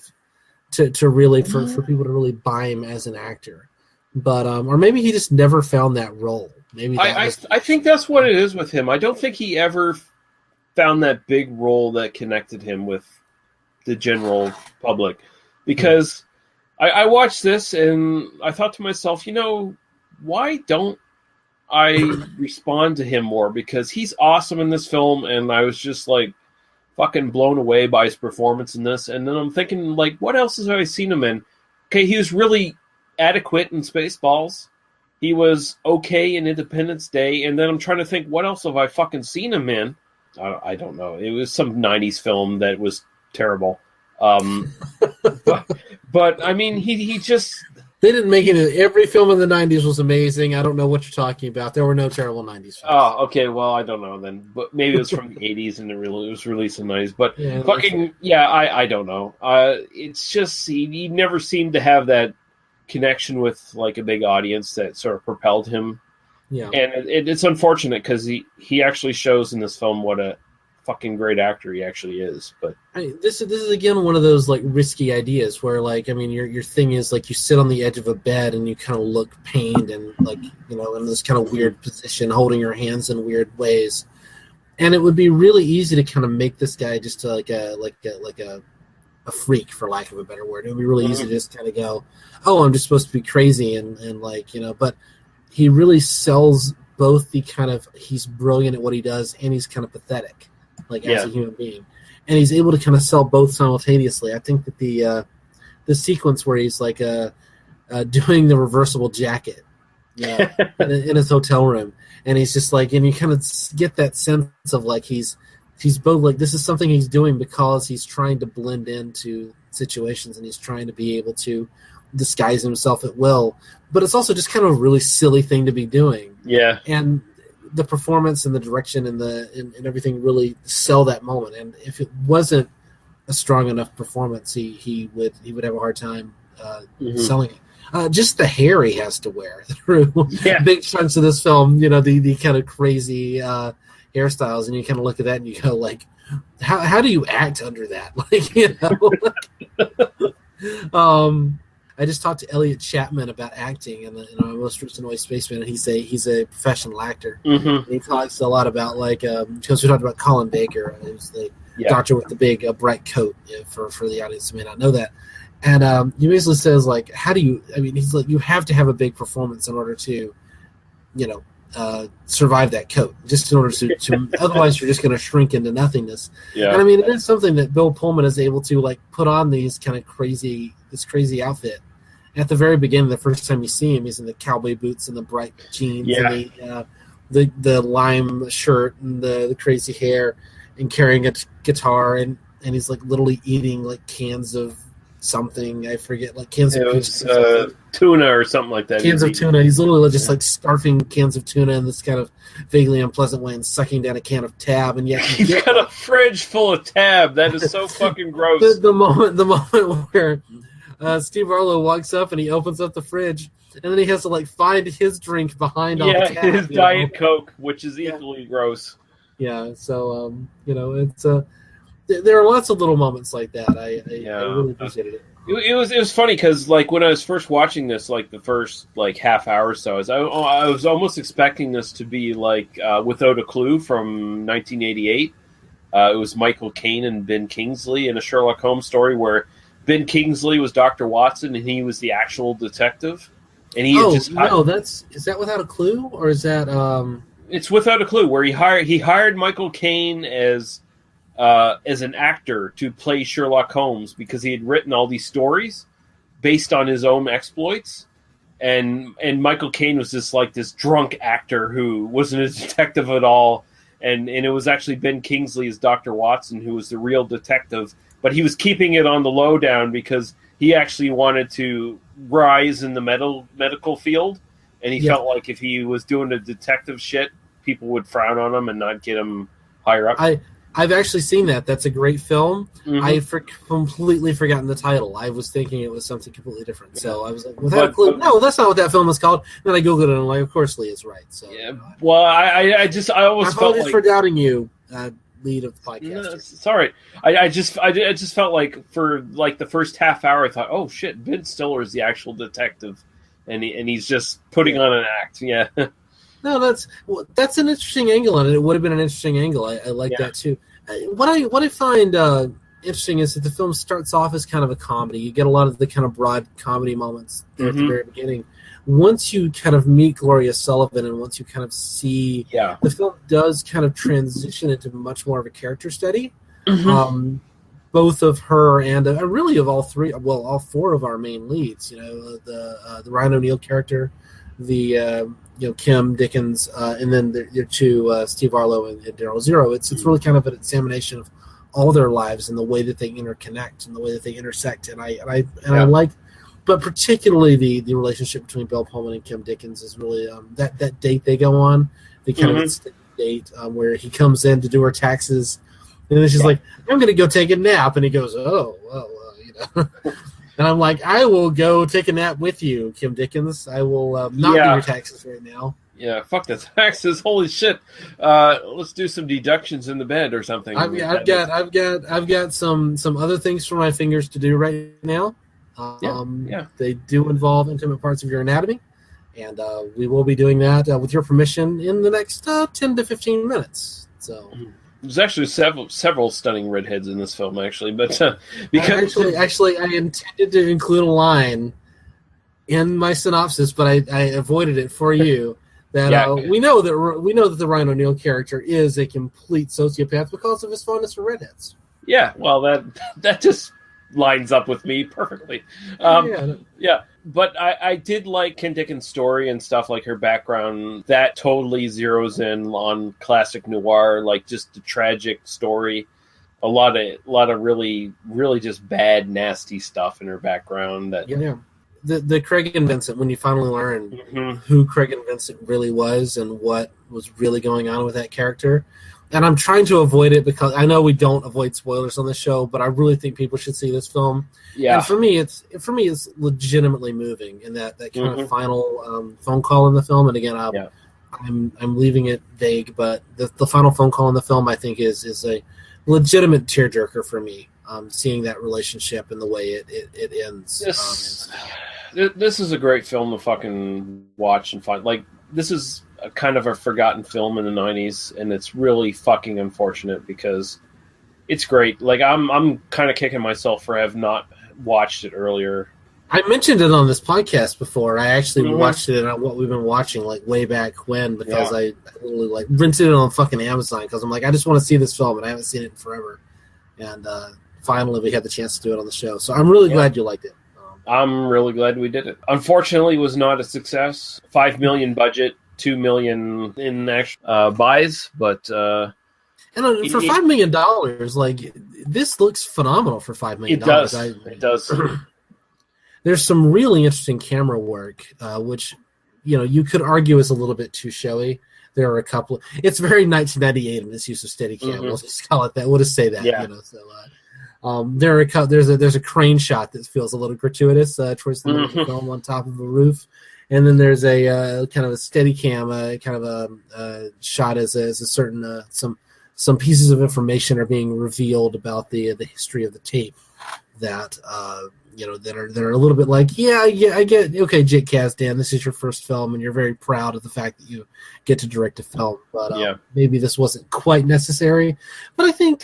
to really for people to really buy him as an actor. But or maybe he just never found that role. Maybe I think that's what it is with him. I don't think he ever found that big role that connected him with the general public, because I watched this and I thought to myself, why don't I respond to him more? Because he's awesome in this film, and I was just like fucking blown away by his performance in this. And then I'm thinking, like, what else have I seen him in? Okay, he was really adequate in Spaceballs. He was okay in Independence Day, and then I'm trying to think, what else have I fucking seen him in? I don't know. It was some 90s film that was terrible. But I mean, he just... They didn't make it. Every film in the 90s was amazing. I don't know what you're talking about. There were no terrible 90s films. Oh, okay. Well, I don't know then. But maybe it was from the 80s and it was released in the 90s. But I don't know. It's just he never seemed to have that connection with like a big audience that sort of propelled him. Yeah. And it's unfortunate because he actually shows in this film what a fucking great actor he actually is. But this is again one of those like risky ideas where, like, I mean, your thing is like you sit on the edge of a bed and you kind of look pained and like, in this kind of weird position, holding your hands in weird ways, and it would be really easy to kind of make this guy just like a freak, for lack of a better word. It would be really easy to just kind of go, oh, I'm just supposed to be crazy and like, but he really sells both the kind of, he's brilliant at what he does and he's kind of pathetic, like as a human being. And he's able to kind of sell both simultaneously. I think that the sequence where he's like doing the reversible jacket in his hotel room, and he's just like, and you kind of get that sense of like he's both like, this is something he's doing because he's trying to blend into situations and he's trying to be able to disguise himself at will, but it's also just kind of a really silly thing to be doing. Yeah. And the performance and the direction and everything really sell that moment. And if it wasn't a strong enough performance, he would have a hard time selling it. Just the hair he has to wear through big chunks of this film, the kind of crazy hairstyles, and you kind of look at that and you go like, how do you act under that? Like, I just talked to Elliot Chapman about acting in our most recent Noise Spaceman, and he's a professional actor. Mm-hmm. And he talks a lot about like because we talked about Colin Baker, who's the doctor with the big bright coat, for the audience who may not know that. And he basically says like, how do you? I mean, he's like, you have to have a big performance in order to, survive that coat. Just in order to otherwise you're just going to shrink into nothingness. Yeah. And I mean, it is something that Bill Pullman is able to like put on these kind of crazy outfit at the very beginning, the first time you see him, he's in the cowboy boots and the bright jeans and the lime shirt and the crazy hair and carrying a guitar and he's like literally eating like cans of something. I forget, like cans of tuna or something like that. Cans of tuna. He's literally just like scarfing cans of tuna in this kind of vaguely unpleasant way and sucking down a can of Tab, and yet he's got a fridge full of Tab. That is so fucking gross. The moment where Steve Arlo walks up and he opens up the fridge, and then he has to like find his drink behind all the Tab. His Diet Coke, which is equally gross. Yeah, so it's there are lots of little moments like that. I really appreciated it. It was funny because like when I was first watching this, like the first like half hour or so, I was almost expecting this to be like Without a Clue from 1988. It was Michael Caine and Ben Kingsley in a Sherlock Holmes story where Ben Kingsley was Dr. Watson and he was the actual detective. And he is that Without a Clue or is that? It's Without a Clue where he hired Michael Caine as an actor to play Sherlock Holmes because he had written all these stories based on his own exploits, and Michael Caine was just like this drunk actor who wasn't a detective at all, and it was actually Ben Kingsley as Dr. Watson who was the real detective, but he was keeping it on the lowdown because he actually wanted to rise in the medical field, and he felt like if he was doing the detective shit, people would frown on him and not get him higher up. I've actually seen that. That's a great film. Mm-hmm. I've completely forgotten the title. I was thinking it was something completely different. So I was like, Without a Clue. No, that's not what that film is called. And then I Googled it and I'm like, of course Lee is right. So well, I always felt like for doubting you, lead of the podcast. No, sorry. I just felt like for like the first half hour I thought, oh shit, Ben Stiller is the actual detective and he's just putting on an act. Yeah. No, that's an interesting angle, and it would have been an interesting angle. I like that too. What I find interesting is that the film starts off as kind of a comedy. You get a lot of the kind of broad comedy moments there at the very beginning. Once you kind of meet Gloria Sullivan, and once you kind of see, the film does kind of transition into much more of a character study. Mm-hmm. Both of her and really of all four of our main leads. The Ryan O'Neal character, the Kim Dickens, and then your two Steve Arlo and Daryl Zero. It's really kind of an examination of all their lives and the way that they interconnect and the way that they intersect. And I like, but particularly the relationship between Bill Pullman and Kim Dickens is really that date they go on. The kind of date where he comes in to do her taxes, and then she's like, "I'm going to go take a nap," and he goes, "Oh, well, And I'm like, I will go take a nap with you, Kim Dickens. I will not do your taxes right now. Yeah, fuck the taxes. Holy shit. Let's do some deductions in the bed or something. I've got some other things for my fingers to do right now. They do involve intimate parts of your anatomy, and we will be doing that with your permission in the next 10 to 15 minutes. So. There's actually several stunning redheads in this film, actually, but because actually, I intended to include a line in my synopsis, but I avoided it for you. That we know that the Ryan O'Neal character is a complete sociopath because of his fondness for redheads. Yeah, well, that just lines up with me perfectly. But I did like Kim Dickens' story and stuff, like her background. That totally zeroes in on classic noir, like just the tragic story. A lot of really, really just bad, nasty stuff in her background. The Craig and Vincent, when you finally learn who Craig and Vincent really was and what was really going on with that character. And I'm trying to avoid it because I know we don't avoid spoilers on this show, but I really think people should see this film. Yeah. And for me, it's legitimately moving in that kind of final phone call in the film. And again, I'm leaving it vague, but the final phone call in the film I think is a legitimate tearjerker for me. Seeing that relationship and the way it ends. This is a great film to fucking watch and find. Like, this is a kind of a forgotten film in the 90s, and it's really fucking unfortunate because it's great. Like, I'm kind of kicking myself for have not watched it earlier. I mentioned it on this podcast before. I actually watched it on what we've been watching, like, way back when, because I literally, like, rented it on fucking Amazon because I'm like, I just want to see this film, and I haven't seen it in forever. And finally we had the chance to do it on the show. So I'm really glad you liked it. I'm really glad we did it. Unfortunately, it was not a success. $5 million budget, $2 million in actual buys, but for $5 million, like this looks phenomenal for $5 million. It does. It does. There's some really interesting camera work, which you could argue is a little bit too showy. There are a couple. It's very 1998 in its use of Steadicam. Mm-hmm. We'll just call it that. We'll just say that. Yeah. There's a crane shot that feels a little gratuitous towards the middle of the film on top of a roof, and then there's a kind of a Steadicam kind of a shot as a certain some pieces of information are being revealed about the history of the tape that that are a little bit like, I get, okay, Jake Kasdan, this is your first film, and you're very proud of the fact that you get to direct a film, but maybe this wasn't quite necessary. But I think,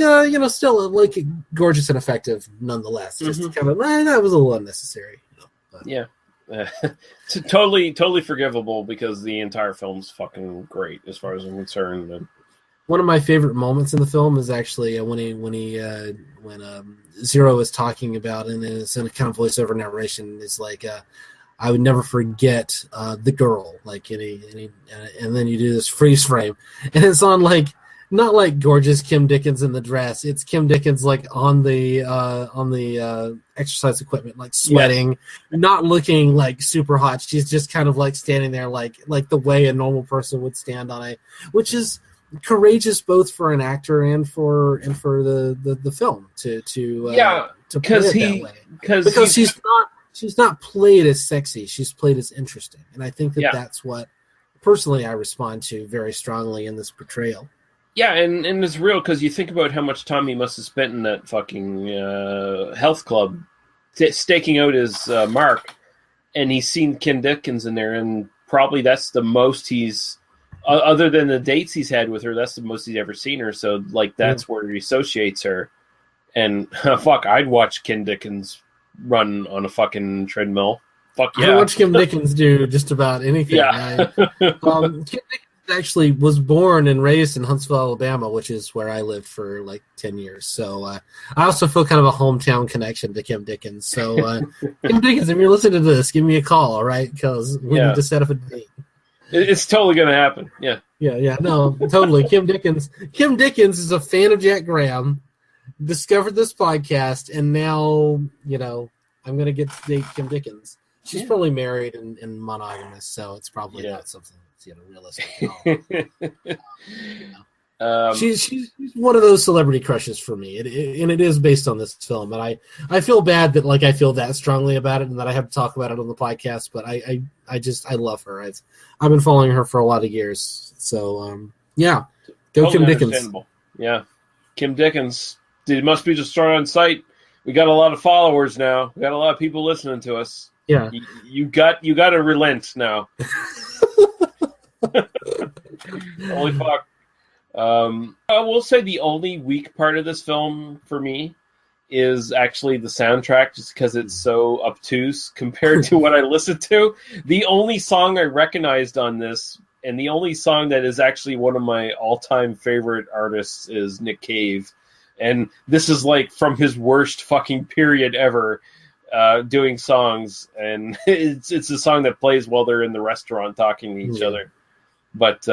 still, like, gorgeous and effective nonetheless. Just kind of, that was a little unnecessary. Yeah. Totally forgivable because the entire film's fucking great as far as I'm concerned. And one of my favorite moments in the film is actually when Zero is talking about, and it's in a kind of voiceover narration, is like, I would never forget the girl, like and then you do this freeze frame, and it's on like not like gorgeous Kim Dickens in the dress, it's Kim Dickens like on the exercise equipment, like sweating, not looking like super hot. She's just kind of like standing there like the way a normal person would stand on which is courageous both for an actor and for the film to play it that way. Because she's not played as sexy, she's played as interesting, and I think that's what personally I respond to very strongly in this portrayal. Yeah, and it's real because you think about how much time he must have spent in that fucking health club staking out his mark, and he's seen Kim Dickens in there, and probably that's the most he's, other than the dates he's had with her, that's the most he's ever seen her. So, like, that's where he associates her. And, fuck, I'd watch Kim Dickens run on a fucking treadmill. Fuck yeah. I watch Kim Dickens do just about anything. Yeah. Kim Dickens actually was born and raised in Huntsville, Alabama, which is where I lived for, like, 10 years. So, I also feel kind of a hometown connection to Kim Dickens. So, Kim Dickens, if you're listening to this, give me a call, all right? Because we need to set up a date. It's totally going to happen. Yeah. Yeah. No, totally. Kim Dickens is a fan of Jack Graham, discovered this podcast, and now, I'm going to get to date Kim Dickens. She's probably married and monogamous, so it's probably not something that's realistic at all. She's one of those celebrity crushes for me, and it is based on this film. And I feel bad that I feel that strongly about it, and that I have to talk about it on the podcast. But I love her. I've been following her for a lot of years. So go totally Kim Dickens. Yeah, Kim Dickens. It must be just on site. We got a lot of followers now. We got a lot of people listening to us. Yeah, you got to relent now. Holy fuck. I will say the only weak part of this film for me is actually the soundtrack, just because it's so obtuse compared to what I listened to. The only song I recognized on this, and the only song that is actually one of my all-time favorite artists, is Nick Cave. And this is like from his worst fucking period ever, doing songs. And it's a song that plays while they're in the restaurant talking to each other. But,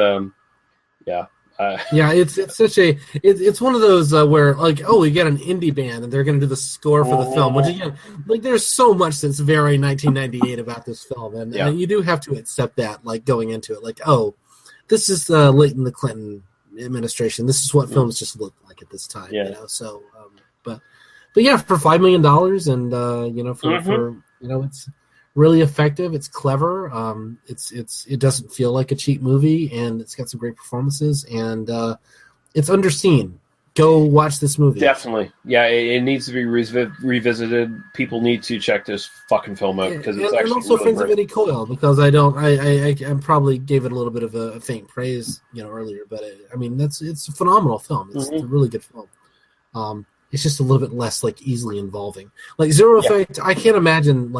yeah. It's such a it's one of those where we get an indie band and they're going to do the score for the film, which again, there's so much that's very 1998 about this film, and you do have to accept that going into it, this is late in the Clinton administration, this is what films just look like at this time, so but yeah, for $5 million and it's really effective. It's clever. It doesn't feel like a cheap movie, and it's got some great performances, and it's underseen. Go watch this movie. Definitely, yeah. It needs to be revisited. People need to check this fucking film out because it's actually. And also really fans of Eddie Coyle, because I probably gave it a little bit of a faint praise, earlier, but it's a phenomenal film. It's a really good film. It's just a little bit less easily involving. Zero Effect, I can't imagine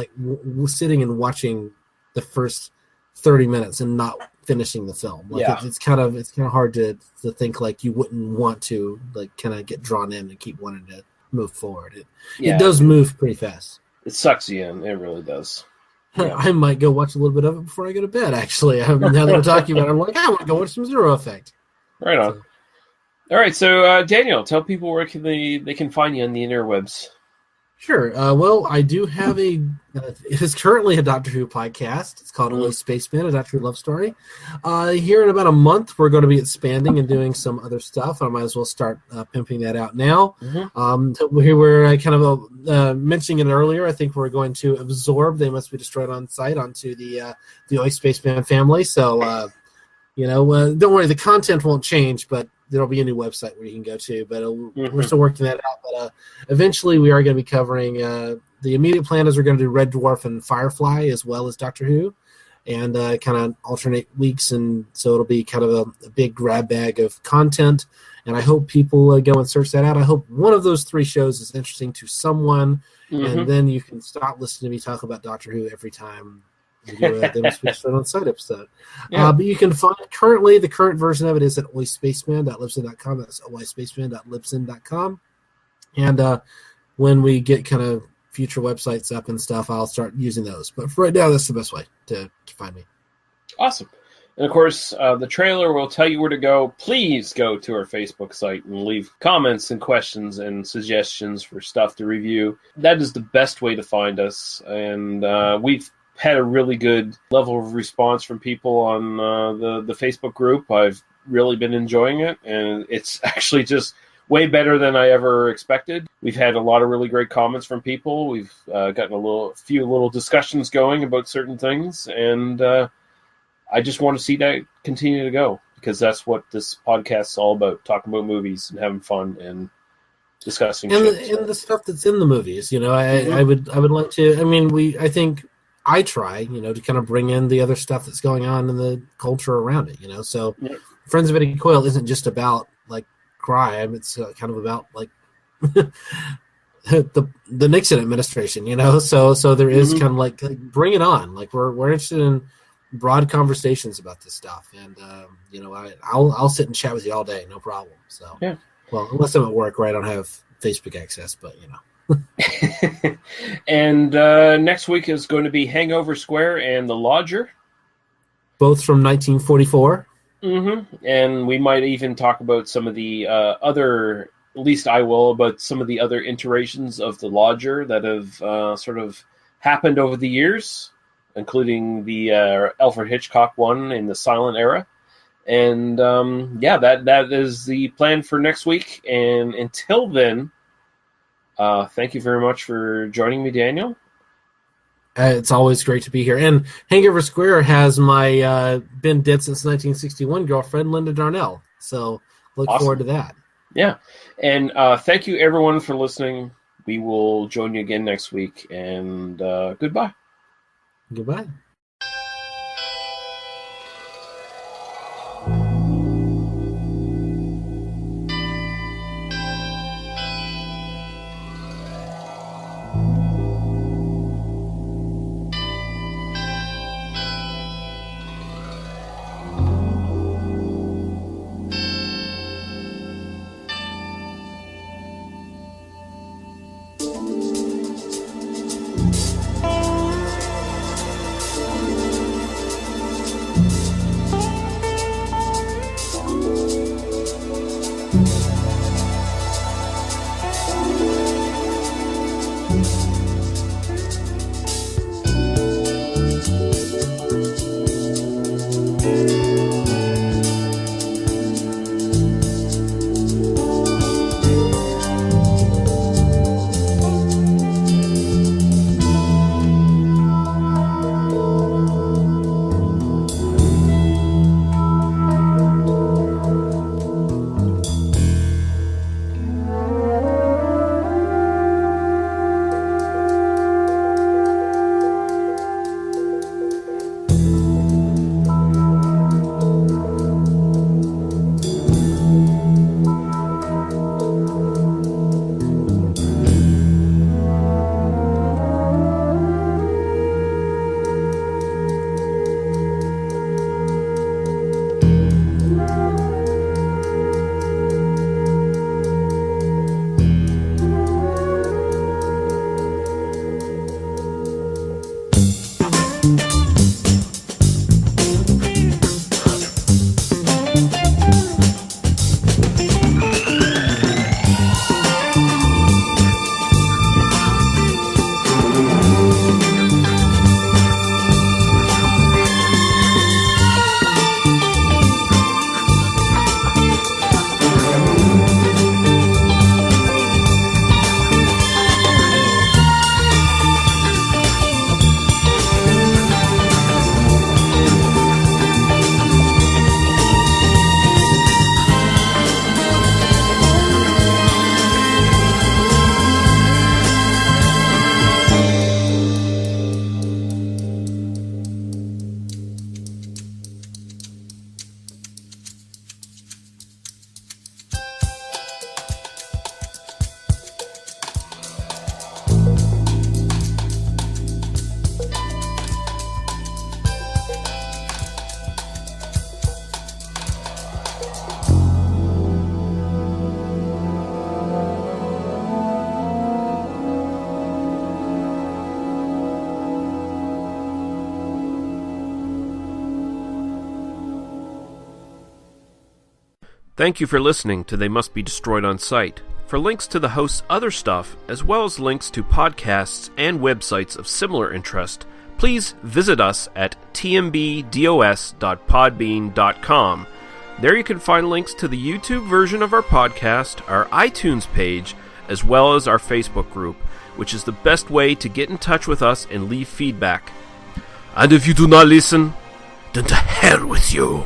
sitting and watching the first 30 minutes and not finishing the film. It's kind of hard to think you wouldn't want to kind of get drawn in and keep wanting to move forward. It does move pretty fast. It sucks you in. It really does. Yeah. I might go watch a little bit of it before I go to bed, actually. Now that we're talking about it, I'm like, I want to go watch some Zero Effect. Right on. So. All right, so Daniel, tell people where they can find you on the interwebs. Sure. Well, I do have it is currently a Doctor Who podcast. It's called Away Spaceman, a Doctor Who love story. Here in about a month, we're going to be expanding and doing some other stuff. I might as well start pimping that out now. We were kind of mentioning it earlier. I think we're going to absorb They Must Be Destroyed on Sight onto the Away Spaceman family. So, don't worry, the content won't change, but there'll be a new website where you can go to, but we're still working that out. But eventually we are going to be covering the immediate plan is we're going to do Red Dwarf and Firefly as well as Doctor Who, and kind of alternate weeks, and so it'll be kind of a big grab bag of content, and I hope people go and search that out. I hope one of those three shows is interesting to someone, and then you can stop listening to me talk about Doctor Who every time we do They Must Be Destroyed on Sight episode. Yeah. But you can find the current version of it is at oyspaceman.libsyn.com. That's oyspaceman.libsyn.com. And when we get kind of future websites up and stuff, I'll start using those. But for right now, that's the best way to find me. Awesome. And of course, the trailer will tell you where to go. Please go to our Facebook site and leave comments and questions and suggestions for stuff to review. That is the best way to find us. And we've had a really good level of response from people on the Facebook group. I've really been enjoying it, and it's actually just way better than I ever expected. We've had a lot of really great comments from people. We've gotten a few little discussions going about certain things, and I just want to see that continue to go, because that's what this podcast is all about, talking about movies and having fun and discussing and shit. the stuff that's in the movies. I would like to. I mean, I think I try, to kind of bring in the other stuff that's going on in the culture around it, So Friends of Eddie Coyle isn't just about, like, crime. It's kind of about, like, the Nixon administration, So there is kind of like bring it on. Like, we're interested in broad conversations about this stuff. And, I'll sit and chat with you all day, no problem. So, well, unless I'm at work where I don't have Facebook access, but, And next week is going to be Hangover Square and The Lodger. Both from 1944. And we might even talk about some of the other, at least I will, about some of the other iterations of The Lodger that have sort of happened over the years, including the Alfred Hitchcock one in the silent era. And that is the plan for next week. And until then, thank you very much for joining me, Daniel. It's always great to be here. And Hangover Square has my been dead since 1961 girlfriend, Linda Darnell. So look forward to that. Yeah. And thank you, everyone, for listening. We will join you again next week. And goodbye. Goodbye. Thank you for listening to They Must Be Destroyed on Sight. For links to the host's other stuff, as well as links to podcasts and websites of similar interest, please visit us at tmbdos.podbean.com. There you can find links to the YouTube version of our podcast, our iTunes page, as well as our Facebook group, which is the best way to get in touch with us and leave feedback. And if you do not listen, then to hell with you.